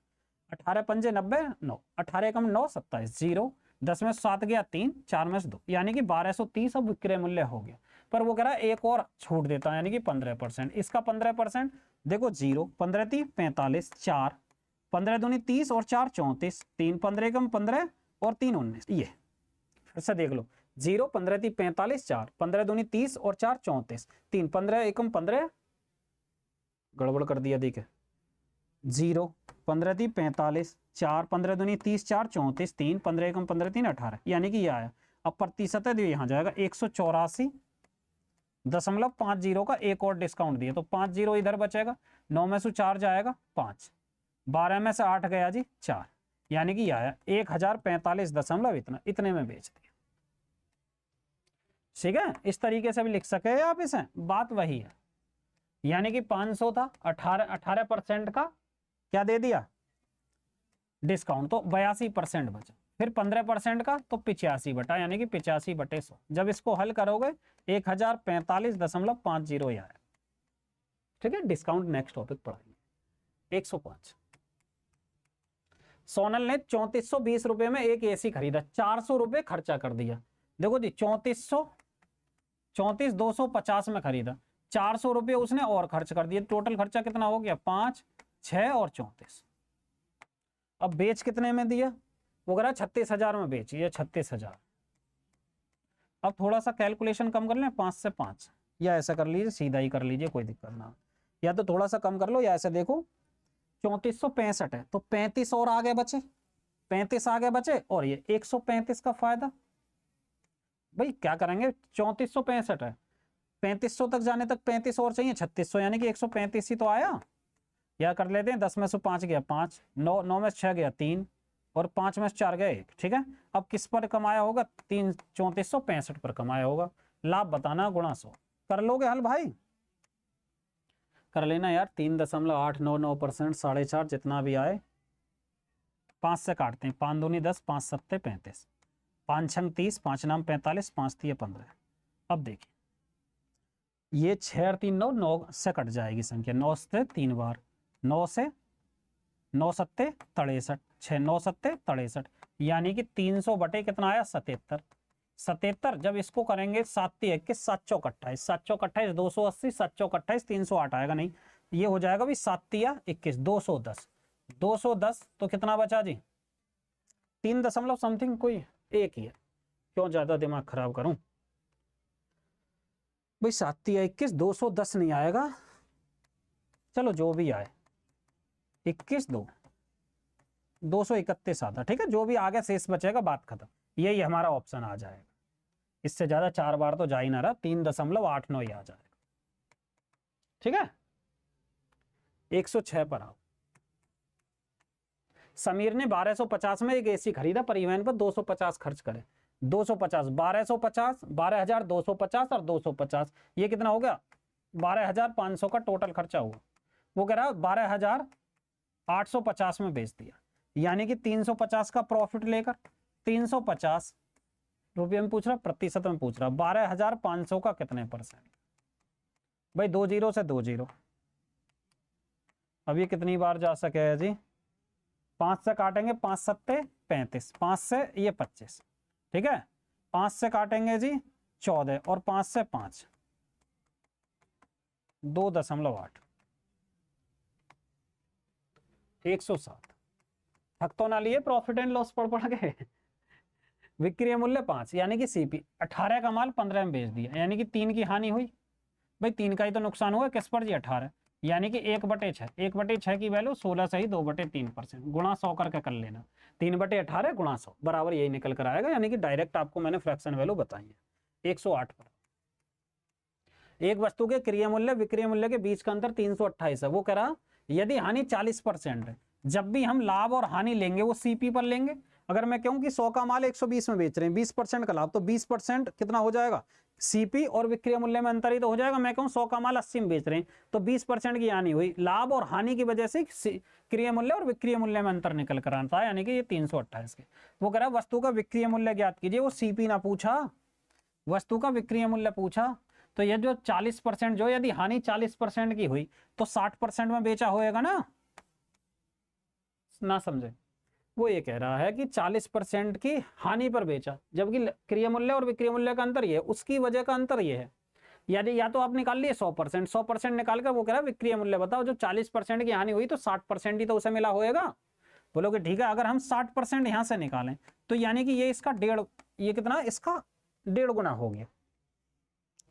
18 पंजे 90, 9 18 एकम 9 27, 0 10 में 7 गया 3, 4 में 2, यानी कि 1230 अब विक्रय मूल्य हो गया। पर वो कह रहा है एक और छूट देता, यानी कि 15%, इसका 15% देखो 0 15 3 45, 4 15 दूनी 30 और 4 34, 3 15 एकम 15 और 3 19, ये फिर से देख लो, 0 15 3 45 4 15 दूनी 30 और 4 34 3 15 एकम 15, गड़बड़ कर दिया देखे, 0 15 3 45 4 15 दूनी 30 4 34 3 15 एकम 15 3 18, यानी कि ये आया। अब प्रतिशत है, यहाँ जाएगा 184.50 का एक और डिस्काउंट दिया तो 5 जीरो इधर बचेगा, 9 में से 4 जाएगा 5, 12 में से 8 गया जी 4, यानी कि आया 1045 दशमलव इतने में बेच दिया। ठीक है, इस तरीके से भी लिख सके आप इसे, बात वही है। यानी कि 500 था, 18% का क्या दे दिया डिस्काउंट, तो 82% बचा। फिर 15% का तो 85 बटा, यानी कि 85/100। जब इसको हल करोगे 1045.50 आया। ठीक है, डिस्काउंट नेक्स्ट टॉपिक पढ़ाएंगे। 105, सोनल ने 3420 रुपए में एक एसी खरीदा, 400 रुपए खर्चा कर दिया। देखो जी, 34,250 में खरीदा, 400 रुपये उसने और खर्च कर दिए, टोटल खर्चा कितना हो गया 5, 6 और 34। अब बेच कितने में दिया, वो कह रहा 36,000 में बेचिए, 36,000। अब थोड़ा सा कैलकुलेशन कम कर लें, 5 से 5, या ऐसा कर लीजिए, सीधा ही कर लीजिए, कोई दिक्कत ना, या तो थोड़ा सा कम कर लो, या ऐसे देखो 3465 है तो 35 और आगे बचे, 35 आगे बचे, और ये 135 का फायदा। भाई क्या करेंगे, 3465 है, 3500 तक जाने तक 35 और चाहिए, 3600, यानी कि 135 ही तो आया। या कर लेते हैं, 10 में से 5 गया 5, 9 में से 6 गया 3, और 5 में से 4 गया 1। ठीक है, अब किस पर कमाया होगा, 3465 पर कमाया होगा। लाभ बताना गुणा 100, कर लोगे हल भाई, कर लेना यार। 3.899%, 4.5 जितना भी आए, 5 से काटते हैं, 5 दूनी 10, 5 सत्ते 35, 5 छंग 30, 5 नाम 45, 5 तिये 15। अब देखिए, ये 6 और 3 9, 9 से कट जाएगी संख्या, 9 से 3 बार, 9 से 9 सत्ते 63, 6 9 सत्ते 63, यानी कि 300 बटे कितना आया 77। 77 जब इसको करेंगे 7 21, 7 चौक 28, 7 चौक 28, 280, 7 चौक 28, 308 आएगा नहीं, ये हो जाएगा भी 7 तिया 21, 210, 210 तो कितना बचा जी 3 दशमलव समथिंग, कोई एक ही है, क्यों ज्यादा दिमाग खराब करूं भाई। 7 तिया 21, 210 नहीं आएगा, चलो जो भी आए, 21 2 231 आता। ठीक है, जो भी आगे शेष बचेगा बात खत्म, यही हमारा ऑप्शन आ जाएगा। इससे ज्यादा 4 बार तो जा ही ना रहा, 3.89 ही आ जाएगा। ठीक है, 106 पर आओ। समीर ने 1250 में एक एसी खरीदा, परिवहन पर 250 खर्च करे, 250 1250 12,250 और 250, ये कितना हो गया 12,500 का टोटल खर्चा हुआ। वो कह रहा 12,850 में बेच दिया, यानी कि 350 का प्रॉफिट लेकर, 350 रुपये में पूछ रहा, प्रतिशत में पूछ रहा, 12,500 का कितने परसेंट। भाई 2 जीरो से 2 जीरो, अब ये कितनी बार जा सके जी, 5 से काटेंगे, 5 सत्ते 35, 5 से ये 25। ठीक है, 5 से काटेंगे जी 14, और 5 से 5 2.8, 107। थक तो ना लिए प्रॉफिट एंड लॉस पढ़ के। विक्रय मूल्य 5, यानी कि सीपी 18 का माल 15 में बेच दिया, यानी कि 3 की हानि हुई। भाई 3 का ही तो नुकसान हुआ, किस पर जी 18, यानी कि 1/6, 1/6 की वैल्यू 16 से ही 2/3%, गुणा 100 करके कर लेना, 3/18 गुणा 100 बराबर यही निकल कर आएगा, यानी कि डायरेक्ट आपको मैंने फ्रैक्शन वैल्यू बताई है। 108 पर, एक वस्तु के क्रय मूल्य विक्रय मूल्य के बीच का अंतर 328 है। वो कह रहा यदि हानि 40% है, जब भी हम लाभ और हानि लेंगे वो सीपी पर लेंगे। अगर मैं कहूं कि 100 का माल 120 में बेच रहे हैं, 20% का लाभ, तो 20% कितना हो जाएगा सीपी और विक्रय मूल्य में अंतर ही तो हो जाएगा। मैं कहूं 100 का माल 80 में बेच रहे हैं तो 20% की हानि हुई, लाभ और हानि की वजह से क्रय मूल्य और विक्रय मूल्य में अंतर निकल कर आता है, यानी कि ये 328 के। वो कह रहा वस्तु का विक्रय मूल्य ज्ञात कीजिए, वो सीपी ना पूछा, वस्तु का विक्रय मूल्य पूछा। तो ये जो 40% जो, यदि हानि 40% की हुई तो 60% में बेचा होएगा ना समझे। वो ये कह रहा है कि 40% की हानि पर बेचा, जबकि क्रय मूल्य और विक्रय मूल्य का अंतर ये है, उसकी वजह का अंतर ये है। यदि या तो आप निकाल लिए 100% निकाल कर, वो कह रहा है विक्रय मूल्य बताओ, जो 40% की हानि हुई तो 60% ही तो उसे मिला होएगा। बोलोगे ठीक है, अगर हम 60% यहां से निकालें तो यानी कि ये इसका ये कितना, इसका 1.5 गुना हो गया।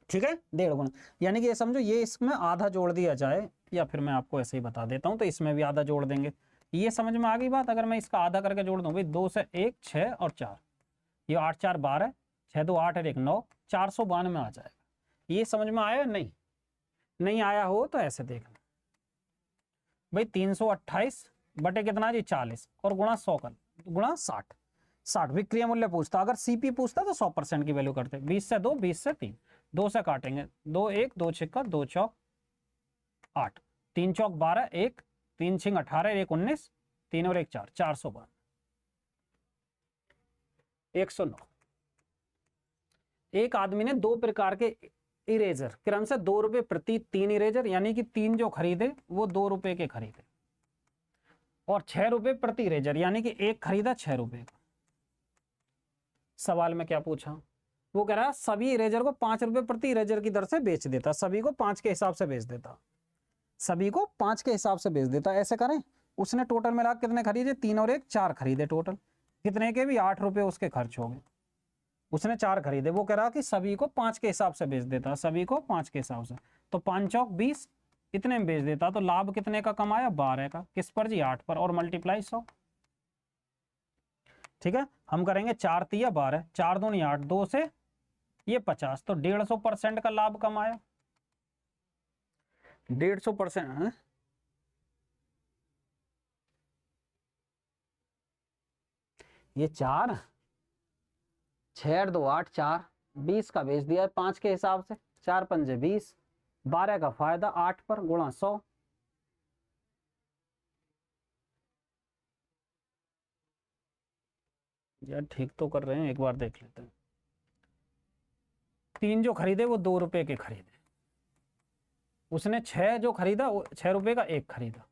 ठीक है, 1.5 गुना, यानी कि ये समझो ये इसमें आधा जोड़ दिया जाए, या फिर मैं आपको ऐसे ही बता देता हूं, तो इसमें भी आधा जोड़ देंगे। ये समझ में आ गई बात। अगर मैं इसका आधा करके जोड़ दूं भाई, 2 से 1 6 और 4, ये 8 4 12, 6 2 8 और 1 9, 492 में आ जाएगा। ये समझ में आया? नहीं, नहीं आया हो तो ऐसे देखना भाई, 328 बटे कितना जी 40 और गुणा 100 कर गुणा 60, 60 विक्रय मूल्य पूछता। अगर सीपी पूछता तो 100% की वैल्यू करते। 20 से 2, 20 से 3, 2 से काटेंगे, 2 1 2 6 2 चौक 8, 3 चौक 12, 1 3 6 18, 1 19, 3 और 1 4, 492, 109। एक आदमी ने 2 प्रकार के इरेजर क्रम से 2 रुपए प्रति 3 इरेजर, यानी कि 3 जो खरीदे वो 2 रुपए के खरीदे, और 6 रुपए प्रति इरेजर, यानी कि एक खरीदा 6 रुपए का। सवाल में क्या पूछा, वो कह रहा सभी इरेजर को 5 रुपए प्रति इरेजर की दर से बेच देता, सभी को 5 के हिसाब से बेच देता, सभी को 5 के हिसाब से बेच देता। ऐसे करें, उसने टोटल मिला कितने खरीदे, 3 और 1 4 खरीदे, टोटल कितने के भी 8 रुपए उसके खर्च हो गए। उसने 4 खरीदे, वो कह रहा कि सभी को 5 के हिसाब से बेच देता, सभी को 5 के हिसाब से, तो 5 चौक 20 इतने में बेच देता, तो लाभ कितने का कमाया, 12 का। किस पर जी, 8 पर, और मल्टीप्लाई 100। ठीक है, हम करेंगे 4 तिया 12, 4 दूनी 8, 2 से ये 50, तो 150% का लाभ कमाया। 150%। ये 4 6 2 8 4, 20 का बेच दिया 5 के हिसाब से, 4 पंजे 20, 12 का फायदा 8 पर, गुणा 100। यार ठीक तो कर रहे हैं, एक बार देख लेते हैं। 3 जो खरीदे वो 2 रुपए के खरीदे, उसने 6 जो खरीदा वो 6 रुपए का एक खरीदा।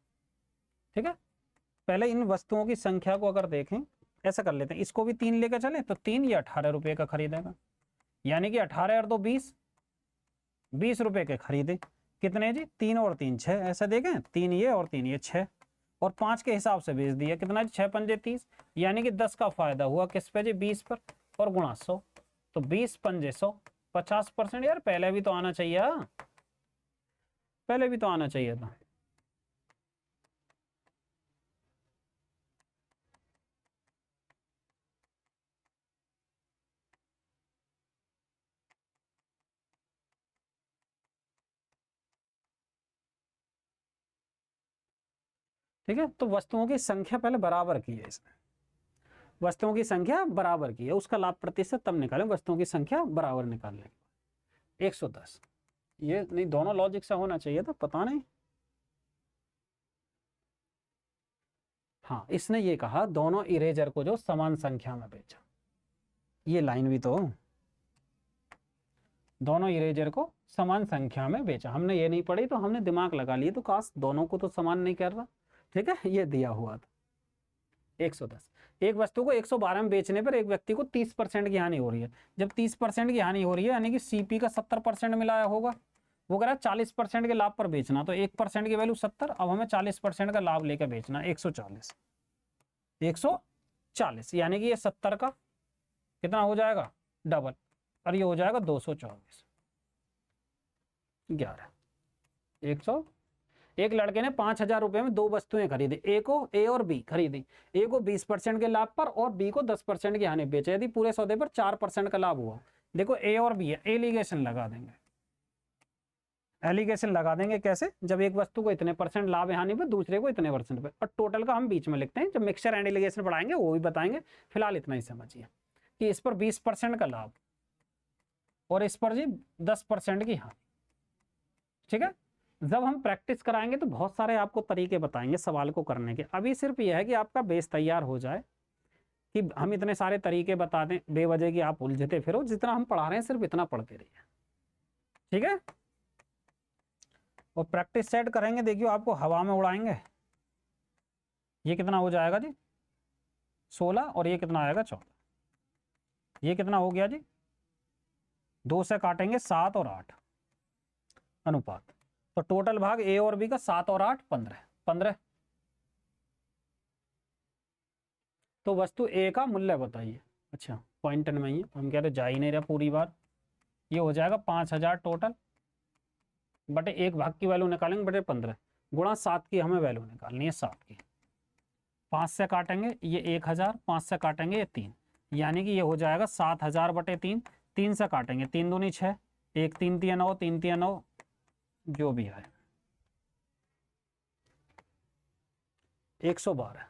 ठीक है, पहले इन वस्तुओं की संख्या को अगर देखें, ऐसा कर लेते हैं, इसको भी 3 लेकर चले तो 3 ये 18 रुपए का खरीदेगा, यानी कि 18 और 2 20, 20 रुपए के खरीदे। कितने जी, 3 और 3 6, ऐसा देखें, 3 ये और 3 ये 6, और 5 के हिसाब से बेच दिया, कितना जी 6 पंजे 30, यानी कि 10 का फायदा हुआ किस पे जी, 20 पर, और गुणा 100, तो 20 पंजे 100, 50%। यार पहले भी तो आना चाहिए, पहले भी तो आना चाहिए था। ठीक है, तो वस्तुओं की संख्या पहले बराबर की है, इसने वस्तुओं की संख्या बराबर की है, उसका लाभ प्रतिशत तब निकालें, वस्तुओं की संख्या बराबर निकालने के बाद 110। ये नहीं, दोनों लॉजिक से होना चाहिए था, पता नहीं। हाँ, इसने ये कहा दोनों इरेजर को जो समान संख्या में बेचा, ये लाइन भी तो, दोनों इरेजर को समान संख्या में बेचा। हमने ये नहीं पढ़ी तो हमने दिमाग लगा लिए, तो काश दोनों को तो समान नहीं कर रहा। ठीक है, ये दिया हुआ था 110। एक वस्तु को 112 में बेचने पर एक व्यक्ति को 30% की हानि हो रही है। जब 30% की हानि हो रही है, यानी कि सीपी का 70% मिलाया होगा, वो कह रहा है 40% के लाभ पर बेचना, तो 1% की वैल्यू 70, अब हमें 40% का लाभ लेकर बेचना, 140, 140, यानी कि ये 70 का कितना हो जाएगा, डबल, और ये हो जाएगा 224, 11, 100। एक लड़के ने 5,000 रुपए में 2 वस्तुएं खरीदी, ए को ए और बी खरीदी, ए को 20% के लाभ पर और बी को 10% की हानि बेचे। यदि पूरे सौदे पर 4% का लाभ हुआ, देखो ए और बी है, एलिगेशन लगा देंगे, एलिगेशन लगा देंगे कैसे, जब एक वस्तु को इतने % लाभ हानि पर, दूसरे को इतने % पे, और टोटल का हम बीच में लिखते हैं। जब मिक्सचर एंड एलिगेशन पढ़ाएंगे वो भी बताएंगे, फिलहाल इतना ही समझिए कि इस पर 20% का लाभ और इस पर जी 10% की हानि। ठीक है, जब हम प्रैक्टिस कराएंगे तो बहुत सारे आपको तरीके बताएंगे सवाल को करने के। अभी सिर्फ यह है कि आपका बेस तैयार हो जाए, कि हम इतने सारे तरीके बता दें बेवजह की आप उलझते फिरो, जितना हम पढ़ा रहे हैं सिर्फ इतना पढ़ते रहिए। ठीक है, और प्रैक्टिस सेट करेंगे, देखियो आपको हवा में उड़ाएंगे। ये कितना हो जाएगा जी 16, और ये कितना आएगा 14, ये कितना हो गया जी, 2 से काटेंगे 7 और 8 अनुपात, तो टोटल भाग ए और बी का 7 और 8 15, 15, तो वस्तु ए का मूल्य बताइए। अच्छा पॉइंट में ही है, हम कह रहे जा ही नहीं रहा पूरी बार। ये हो जाएगा 5000 टोटल बटे 1 भाग की वैल्यू निकालेंगे बटे 15 गुणा 7 की हमें वैल्यू निकालनी है 7 की। 5 से काटेंगे ये 1000, 5 से काटेंगे ये 3, यानी कि ये हो जाएगा 7000 बटे 3। 3 से काटेंगे 3 दूनी 6, 1 3 3 9, 3 3 9, जो भी है 112।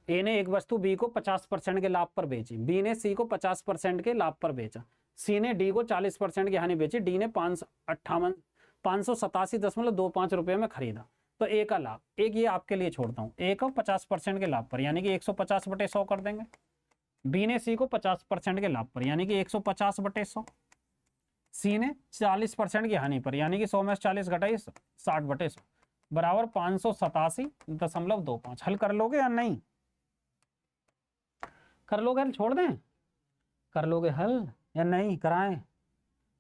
ए ने एक वस्तु बी को 50% के लाभ पर बेची, बी ने सी को 50% के लाभ पर बेचा, सी ने डी को 40% की हानि बेची, डी ने 587.25 रुपए में खरीदा। तो ए का लाभ, एक ये आपके लिए छोड़ता हूं, ए को 50% के लाभ पर यानी कि 150 बटे 100 कर देंगे। बी ने सी को 50% के लाभ पर यानी कि 150 बटे 100। सी ने 40% की हानि पर यानी कि 100 में 40 घटाइए 60 बटे 100 बराबर 587.25। हल कर लोगे या नहीं? कर लोगे हल, छोड़ दें? कर लोगे हल या नहीं कराएं?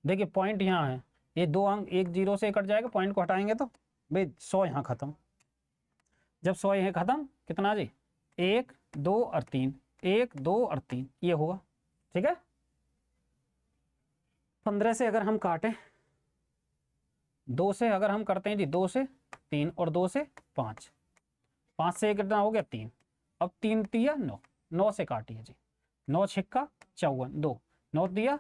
देखिए पॉइंट यहाँ है, ये 2 अंक 1 0 से कट जाएगा, पॉइंट को हटाएंगे तो भाई 100 यहाँ खत्म। जब 100 यहाँ खत्म कितना जी, 1 2 और 3, 1 2 और 3 ये होगा। ठीक है, 15 से अगर हम काटें, 2 से अगर हम करते हैं जी, 2 से 3 और 2 से 5, 5 से कितना हो गया 3, अब 3 दिया 9, 9 से काटिए जी, 9 छिक्का 54, 2 9 दिया,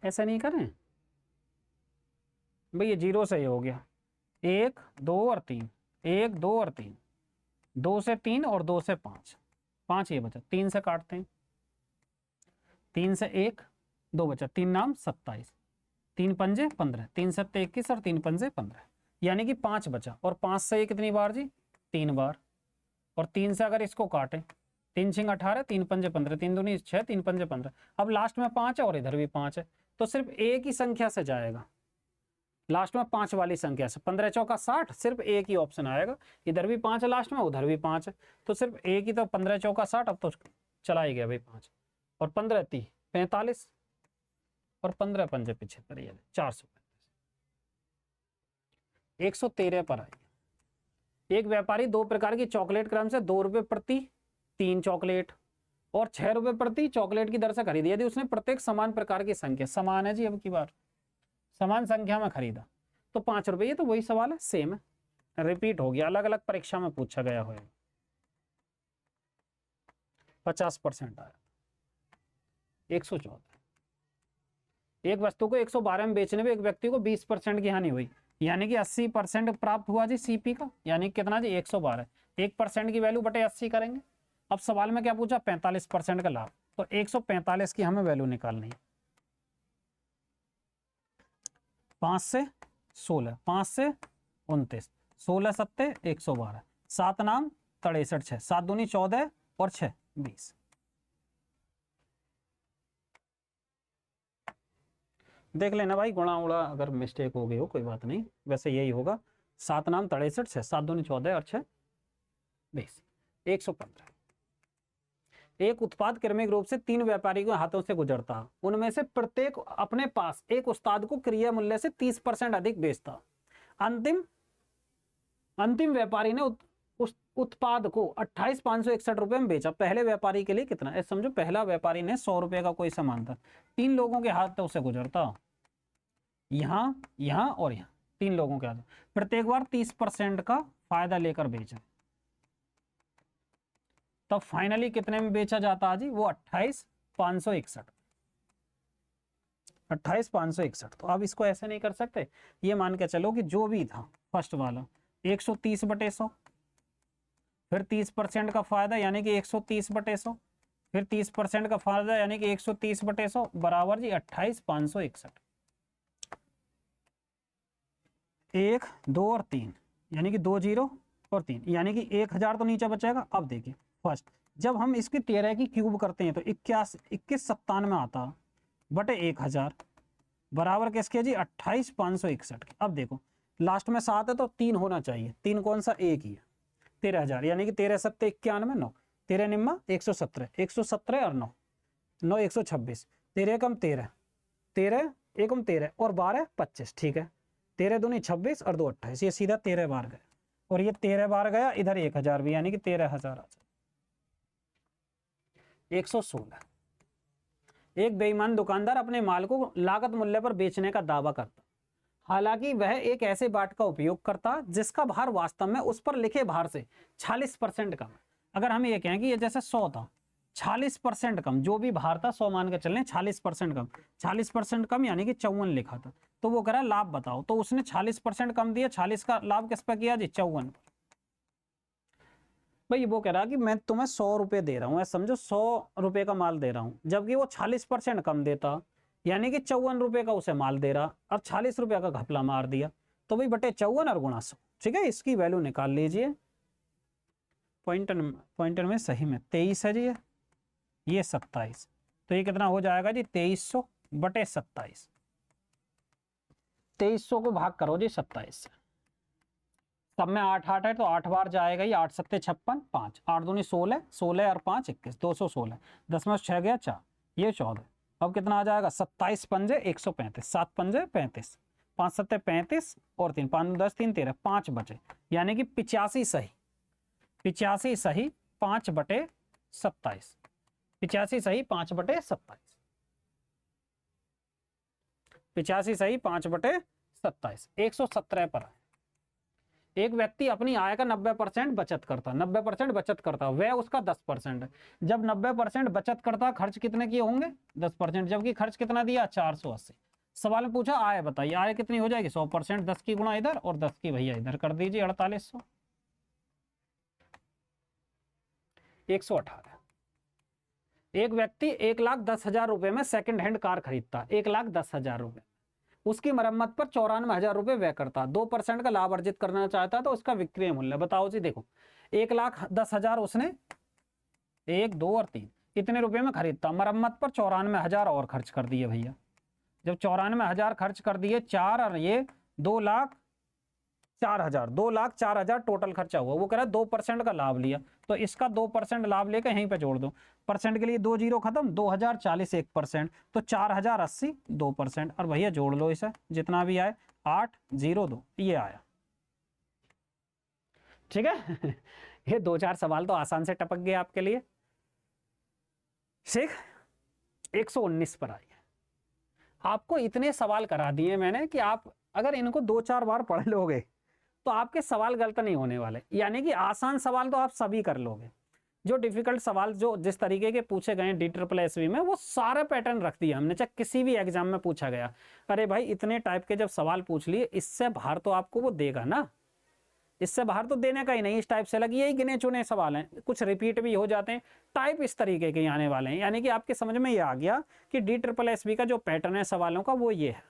ऐसा नहीं करें भाई, ये 0 से ही हो गया, 1 2 और 3, 1 2 और 3, 2 से 3 और 2 से 5, 5 ये बचा, 3 से काटते हैं, 3 से 1 2 बचा, 3 नाम 27, 3 पंजे 15, 3 सत्ते 21 और 3 पंजे 15, यानी कि 5 बचा। और 5 से ये कितनी बार जी, 3 बार। और 3 से अगर इसको काटें, 3 छिंग 18, 3 पंजे 15, 3 दूनी 6, 3 पंजे 15, अब लास्ट में 5 है और इधर भी 5 है, तो सिर्फ एक ही संख्या से जाएगा, लास्ट में 5 वाली संख्या से। 15 चौका 60, सिर्फ एक ही ऑप्शन आएगा, इधर भी 5 है लास्ट में, उधर भी 5 है, तो सिर्फ एक ही। तो 15 चौका 60, अब तो चला ही गया भाई 5, और 15 30 45 और 15 पंजे 75, ये 435, 113 पर आई। एक व्यापारी 2 प्रकार की चॉकलेट क्रम से 2 रुपए प्रति 3 चॉकलेट और 6 रुपए प्रति चॉकलेट की दर से खरीदी। यदि उसने प्रत्येक समान प्रकार की संख्या, समान है जी अब की बार, समान संख्या में खरीदा तो 5 रुपए। ये तो वही सवाल है, सेम है, रिपीट हो गया, अलग अलग परीक्षा में पूछा गया होगा। 50% आया, 114। एक वस्तु को 112 में बेचने में एक व्यक्ति को 20% की हानि हुई, यानी कि 80% प्राप्त हुआ जी सीपी का, यानी कितना जी 112। 1% की वैल्यू बटे 80 करेंगे। अब सवाल में क्या पूछा, 45% का लाभ, तो 145 की हमें वैल्यू निकालनी है। 5 से 16, 5 से 29, 16 सत्ते 112, 7 नाम 63, 6 7 दूनी 14 और 6 20। देख लेना भाई, गुणा उड़ा अगर मिस्टेक हो गई हो कोई बात नहीं, वैसे यही होगा। 7 नाम 63, 6 7 दूनी 14 और 6 20, 115। एक उत्पाद क्रमिक रूप से 3 व्यापारियों के हाथों से गुजरता, उनमें से प्रत्येक अपने पास एक उत्पाद को क्रय मूल्य से 30% अधिक बेचता। अंतिम व्यापारी ने उस उत्पाद को 28,561 रुपए में बेचा। पहले व्यापारी के लिए कितना, ऐसे समझो पहला व्यापारी ने 100 रुपए का कोई सामान था, 3 लोगों के हाथों से गुजरता, यहां यहां और यहां, 3 लोगों के हाथ, प्रत्येक बार 30% का फायदा लेकर बेचा, तब फाइनली कितने में बेचा जाता जी, वो 28,561, 28,561। तो अब इसको ऐसे नहीं कर सकते, ये मान के चलो कि जो भी था फर्स्ट वाला 130 बटे 100, फिर 30% का फायदा यानी कि 130 बटे 100, फिर 30% का फायदा यानी कि 130 बटे 100 बराबर जी 28,561। 1 2 और 3 यानी कि 2 0 और 3, यानी कि 1000 तो नीचे बचेगा। अब देखिए फर्स्ट, जब हम इसकी 13 की क्यूब करते हैं तो 2197 आता बटे 1000 बराबर किसके जी 28,561 के। अब देखो लास्ट में 7 है तो 3 होना चाहिए, 3 कौन सा, एक ही है, 13,000, यानी कि 13 सत्ते 91 9, 13 निम्मा 117, 117 और 9, 9 126, 13 कम 13, 13 एकम 13 और 12 25, ठीक है। 13 दूनी 26 और 2 28, ये सीधा 13 बार गया, और ये 13 बार गया, इधर 1000 भी, यानी कि 13,000 आ जाए। 116, एक बेईमान दुकानदार अपने माल को लागत मूल्य पर बेचने का दावा करता, हालांकि वह एक ऐसे बाट का उपयोग करता जिसका भार वास्तव में उस पर लिखे भार से 40% कम है। अगर हम ये कहें कि ये जैसे 100 था, 40% कम, जो भी भार था 100 मान के चलने, 40% कम, 40% कम यानी कि 54 लिखा था, तो वो कह रहा लाभ बताओ, तो उसने 40% कम दिया, 40 का लाभ किस पे किया जी, 54। भाई वो कह रहा कि मैं तुम्हें 100 रुपए दे रहा हूँ, समझो 100 रुपए का माल दे रहा हूँ, जबकि वो 40% कम देता, यानी कि 54 रुपए का उसे माल दे रहा, अब 40 रुपए का घपला मार दिया, तो भाई बटे 54 और गुणा 100, ठीक है। इसकी वैल्यू निकाल लीजिए, पॉइंटर में सही में 23 है जी, ये 27, तो ये कितना हो जाएगा जी, 2300 बटे 27, 2300 को भाग करो जी 27 से, सब में 8 8 है तो 8 बार जाएगा, ये 8 सत्ते 56, 5 8 दूनी 16, 16 और 5 21, 216, 10 में 6 गया 4, ये 14, अब कितना आ जाएगा, 27 पंजे 135, 7 पंजे 35, 5 सत्ते 35 और 3 5 10 3 13, 5 बचे, यानी कि 85 सही, 85 सही 5 बटे 27, 85 सही 5 बटे 27, 85 सही 5 बटे 27, 117 पर है। एक व्यक्ति अपनी आय का 90% बचत करता, 90% बचत करता, वह उसका 10% है। जब 90% बचत करता, खर्च कितने किए होंगे, 10%, जबकि खर्च कितना दिया, 480। सवाल में पूछा आय बताइए, आय कितनी हो जाएगी, 100%, 10 की गुणा इधर और 10 की भैया इधर कर दीजिए, 4800। 118, एक व्यक्ति 1,10,000 रुपए में सेकंड हैंड कार खरीदता, 1,10,000 रुपए, उसकी मरम्मत पर 94,000 रुपए व्यय करता, 2% का लाभ अर्जित करना चाहता, तो उसका विक्रय मूल्य बताओ जी। देखो 1,10,000 उसने 1 2 और 3 इतने रुपए में खरीदता, मरम्मत पर 94,000 और खर्च कर दिए भैया, जब 94,000 खर्च कर दिए, 4 और ये 2,04,000, 2,04,000 टोटल खर्चा हुआ, वो कह रहा है 2% का लाभ लिया, तो इसका 2% लाभ लेकर यहीं पे जोड़ दो, परसेंट के लिए 2 जीरो खत्म, 2,040 1%, तो 4,080 2%, और भैया जोड़ लो इसे, जितना भी आए 802 ये आया, ठीक है। ये 2-4 सवाल तो आसान से टपक गए आपके लिए। ठीक, 119 पर आइए। आपको इतने सवाल करा दिए मैंने कि आप अगर इनको 2-4 बार पढ़ लोगे तो आपके सवाल गलत नहीं होने वाले, यानी कि आसान सवाल तो आप सभी कर लोगे। जो डिफिकल्ट सवाल जो जिस तरीके के पूछे गए DSSB में, वो सारे पैटर्न रख दिया हमने, चाहे किसी भी एग्जाम में पूछा गया। अरे भाई इतने टाइप के जब सवाल पूछ लिए, इससे बाहर तो आपको वो देगा ना, इससे बाहर तो देने का ही नहीं। इस टाइप से लगी, यही गिने चुने सवाल हैं, कुछ रिपीट भी हो जाते हैं, टाइप इस तरीके के आने वाले हैं। यानी कि आपके समझ में ये आ गया कि DSSB का जो पैटर्न है सवालों का वो ये है।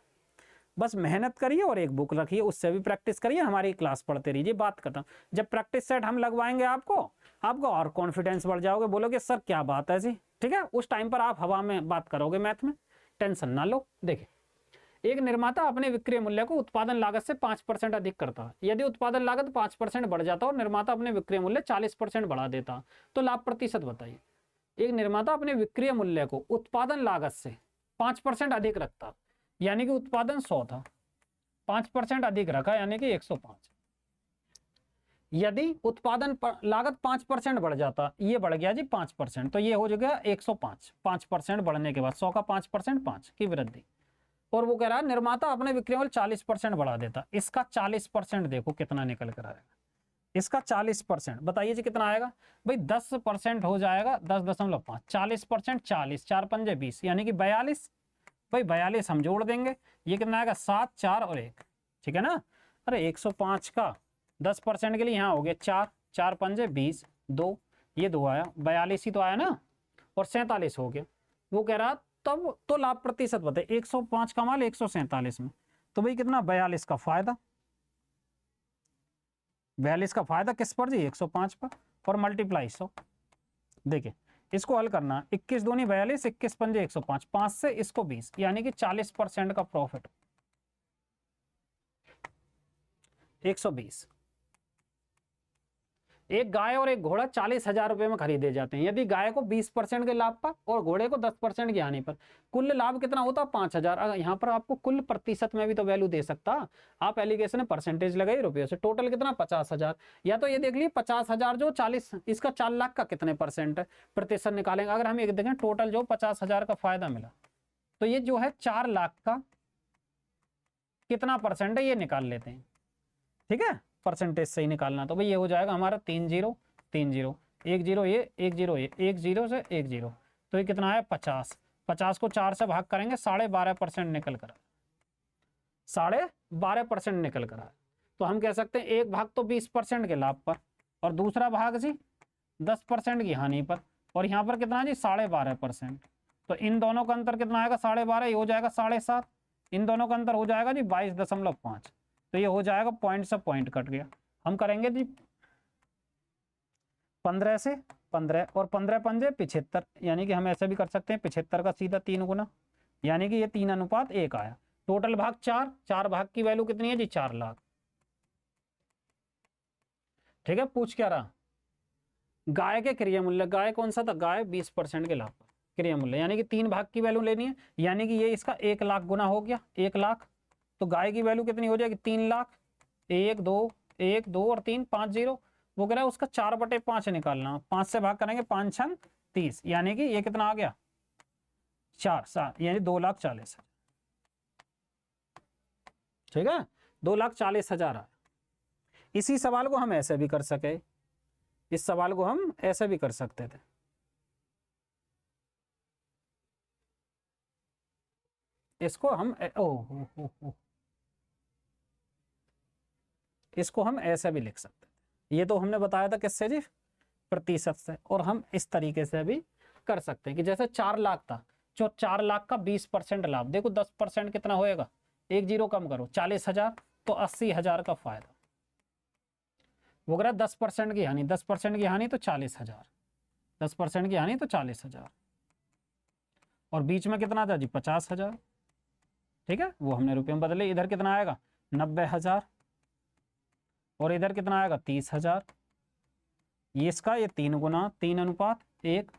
बस मेहनत करिए और एक बुक रखिए, उससे भी प्रैक्टिस करिए, हमारी क्लास पढ़ते रहिए। बात करता हूँ, जब प्रैक्टिस सेट हम लगवाएंगे आपको और कॉन्फिडेंस बढ़ जाओगे, बोलोगे सर क्या बात है जी, ठीक है। उस टाइम पर आप हवा में बात करोगे मैथ में, टेंशन ना लो। देखिए, एक निर्माता अपने विक्रय मूल्य को उत्पादन लागत से 5% अधिक करता है। यदि उत्पादन लागत 5% बढ़ जाता और निर्माता अपने विक्रय मूल्य 40% बढ़ा देता, तो लाभ प्रतिशत बताइए। एक निर्माता अपने विक्रय मूल्य को उत्पादन लागत से 5% अधिक रखता, यानी कि उत्पादन 100 था, 5% अधिक रखा, यानी कि 105। यदि उत्पादन लागत 5% बढ़ जाता, ये बढ़ गया जी 5%, तो ये हो जाएगा 105। 5% बढ़ने के बाद 100 का 5% 5 की वृद्धि। और वो कह रहा है निर्माता अपने विक्रय मूल्य 40% बढ़ा देता, इसका 40% देखो कितना निकल कर आएगा, इसका 40% बताइए जी कितना आएगा। भाई 10% हो जाएगा 10.5, 40%, 40 4 पंजे 20, यानी कि 42। भाई 42 हम जोड़ देंगे, ये कितना आएगा 7 4 और 1, ठीक है ना। अरे 105 का 10% के लिए यहाँ हो गया 4 4 पंजे 20, 2 ये 2 आया, 42 ही तो आया ना, और 47 हो गया। वो कह रहा तब तो लाभ प्रतिशत बताए, 105 का माल 147 में, तो भाई कितना 42 का फायदा, 42 का फायदा किस पर जी 105 पर, और मल्टीप्लाई 100। देखिए इसको हल करना, 21 दूनी 42, 21 पंजे 105, 5 से इसको 20, यानी कि 40% का प्रॉफिट 120। एक गाय और एक घोड़ा 40,000 रुपए में खरीदे जाते हैं। यदि गाय को 20% के लाभ पर और घोड़े को 10% की हानि पर, कुल लाभ कितना होता? 5,000। अगर यहाँ पर आपको कुल प्रतिशत में भी तो वैल्यू दे सकता, आप एलिगेशन में परसेंटेज लगाइए रुपये से। टोटल कितना? 50,000। या तो ये देख लीजिए 50,000 जो 40, इसका 4 लाख का कितने परसेंट है, प्रतिशत निकालेंगे। अगर हम एक देखें टोटल जो 50,000 का फायदा मिला, तो ये जो है 4 लाख का कितना परसेंट है ये निकाल लेते हैं। ठीक है, परसेंटेज से ही निकालना। तो भाई ये हो जाएगा हमारा 3 0 3 0 1 0 ये 1 0 ये 1 0 से 1 0, तो ये कितना है? 50। 50 को 4 से भाग करेंगे, 12.5% निकल कर, 12.5% निकल कर आए। तो हम कह सकते हैं एक भाग तो 20% के लाभ पर और दूसरा भाग जी 10% की हानि पर, और यहाँ पर कितना जी? 12.5%। तो इन दोनों का अंतर कितना आएगा? 12.5, ये हो जाएगा 7.5। इन दोनों का अंतर हो जाएगा जी 22.5। तो ये हो जाएगा, पॉइंट से पॉइंट कट गया। हम करेंगे जी 15 से 15 और 15 पंजे 75, यानी कि हम ऐसे भी कर सकते हैं 75 का सीधा 3 गुना, यानी कि ये 3:1 आया। टोटल भाग 4, 4 भाग की वैल्यू कितनी है जी? 4 लाख। ठीक है, पूछ क्या रहा? गाय के क्रिया मूल्य, गाय कौन सा था? गाय 20% के लाभ पर क्रिया मूल्य, यानी कि 3 भाग की वैल्यू लेनी है, यानी कि ये इसका 1 लाख गुना हो गया 1 लाख। तो गाय की वैल्यू कितनी हो जाएगी? 3 लाख। 1 2 1 2 और 3 5 0, वो कह रहा है उसका 4/5 निकालना। 5 से भाग करेंगे, 5 6 30, यानी कि ये कितना आ गया? 4 7, यानी 2,40,000। ठीक है, 2,40,000 आया। इसी सवाल को हम ऐसे भी कर सके, इस सवाल को हम ऐसे भी कर सकते थे। इसको हम इसको हम ऐसे भी लिख सकते थे। ये तो हमने बताया था किससे जी? प्रतिशत से। और हम इस तरीके से भी कर सकते हैं कि जैसे 4 लाख था, जो 4 लाख का 20% लाभ, देखो 10% कितना होएगा? 1 0 कम करो, 40,000, तो 80,000 का फायदा। वो कह 10% की हानि, 10% की हानि तो 40,000, 10% की हानि तो 40,000, और बीच में कितना था जी? 50,000। ठीक है, वो हमने रुपये में बदले। इधर कितना आएगा? 90,000, और इधर कितना आएगा? 30,000। ये इसका ये 3 गुना 3:1।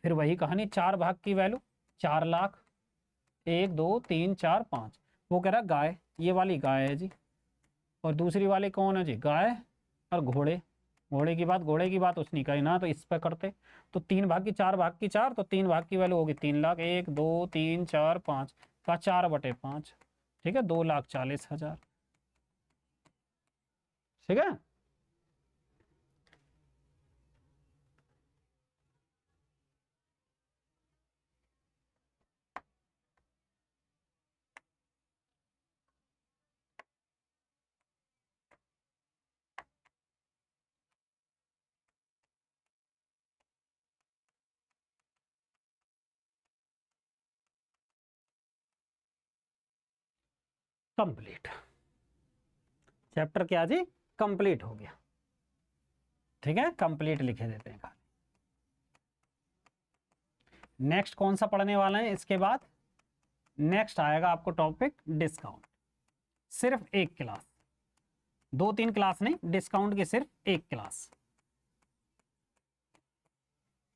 फिर वही कहानी, 4 भाग की वैल्यू 4 लाख, 1 2 3 4 5। वो कह रहा गाय, ये वाली गाय है जी, और दूसरी वाली कौन है जी? गाय और घोड़े। घोड़े की बात उसने कही ना, तो इस पर करते। तो 3 भाग की 4 भाग की 4, तो 3 भाग की वैल्यू होगी 3 लाख। 1 2 3 4 5 का 4/5। ठीक है, 2,40,000। ठीक है, कंप्लीट। चैप्टर क्या जी? कंप्लीट हो गया। ठीक है, कंप्लीट लिखे देते हैं। नेक्स्ट कौन सा पढ़ने वाला है इसके बाद? नेक्स्ट आएगा आपको टॉपिक डिस्काउंट। सिर्फ एक क्लास, 2-3 क्लास नहीं, डिस्काउंट की सिर्फ एक क्लास,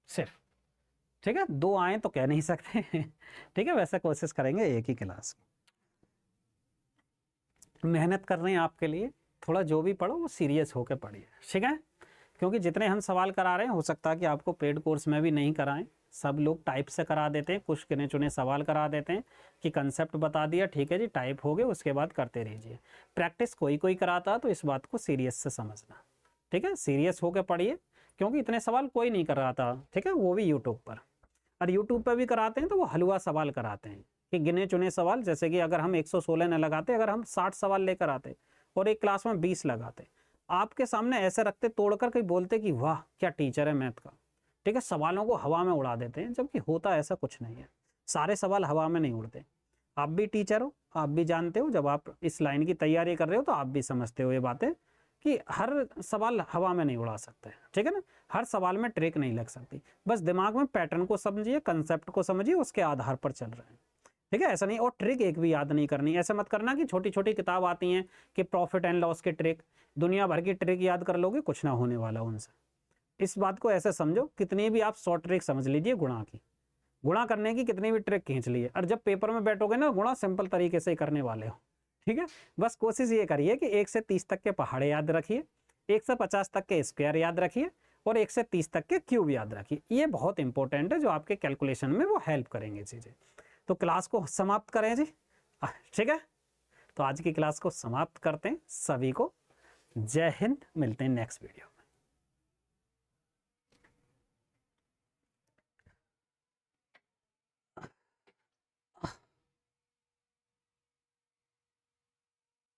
सिर्फ। ठीक है, 2 आए तो कह नहीं सकते। ठीक है, वैसे कोशिश करेंगे एक ही क्लास की। मेहनत कर रहे हैं आपके लिए, थोड़ा जो भी पढ़ो वो सीरियस होकर पढ़िए। ठीक है, क्योंकि जितने हम सवाल करा रहे हैं, हो सकता है कि आपको पेड कोर्स में भी नहीं कराएं। सब लोग टाइप से करा देते हैं, कुछ गिने चुने सवाल करा देते हैं कि कंसेप्ट बता दिया, ठीक है जी, टाइप हो गए, उसके बाद करते रहिए। प्रैक्टिस कोई कोई कराता, तो इस बात को सीरियस से समझना। ठीक है, सीरियस होकर पढ़िए, क्योंकि इतने सवाल कोई नहीं कर रहा था। ठीक है, वो भी यूट्यूब पर, और यूट्यूब पर भी कराते हैं तो वो हलवा सवाल कराते हैं कि गिने चुने सवाल। जैसे कि अगर हम 116 न लगाते, अगर हम 60 सवाल लेकर आते और एक क्लास में 20 लगाते, आपके सामने ऐसे रखते, तोड़कर कहीं बोलते कि वाह क्या टीचर है मैथ का। ठीक है, सवालों को हवा में उड़ा देते हैं, जबकि होता ऐसा कुछ नहीं है। सारे सवाल हवा में नहीं उड़ते। आप भी टीचर हो, आप भी जानते हो, जब आप इस लाइन की तैयारी कर रहे हो तो आप भी समझते हो ये बातें कि हर सवाल हवा में नहीं उड़ा सकते। ठीक है ना, हर सवाल में ट्रिक नहीं लग सकती। बस दिमाग में पैटर्न को समझिए, कंसेप्ट को समझिए, उसके आधार पर चल रहे हैं। ठीक है, ऐसा नहीं। और ट्रिक एक भी याद नहीं करनी, ऐसा मत करना कि छोटी छोटी किताब आती हैं कि प्रॉफिट एंड लॉस के ट्रिक, दुनिया भर की ट्रिक याद कर लोगे, कुछ ना होने वाला उनसे। इस बात को ऐसे समझो, कितनी भी आप शॉर्ट ट्रिक समझ लीजिए गुणा की, गुणा करने की कितनी भी ट्रिक खींच लिए, और जब पेपर में बैठोगे ना, गुणा सिंपल तरीके से करने वाले हो। ठीक है, बस कोशिश ये करिए कि 1 से 30 तक के पहाड़े याद रखिए, 1 से 50 तक के स्क्वायर याद रखिए, और 1 से 30 तक के क्यूब याद रखिए। ये बहुत इंपॉर्टेंट है, जो आपके कैलकुलेशन में वो हेल्प करेंगे चीज़ें। तो क्लास को समाप्त करें जी। ठीक है, तो आज की क्लास को समाप्त करते हैं। सभी को जय हिंद, मिलते हैं नेक्स्ट वीडियो में।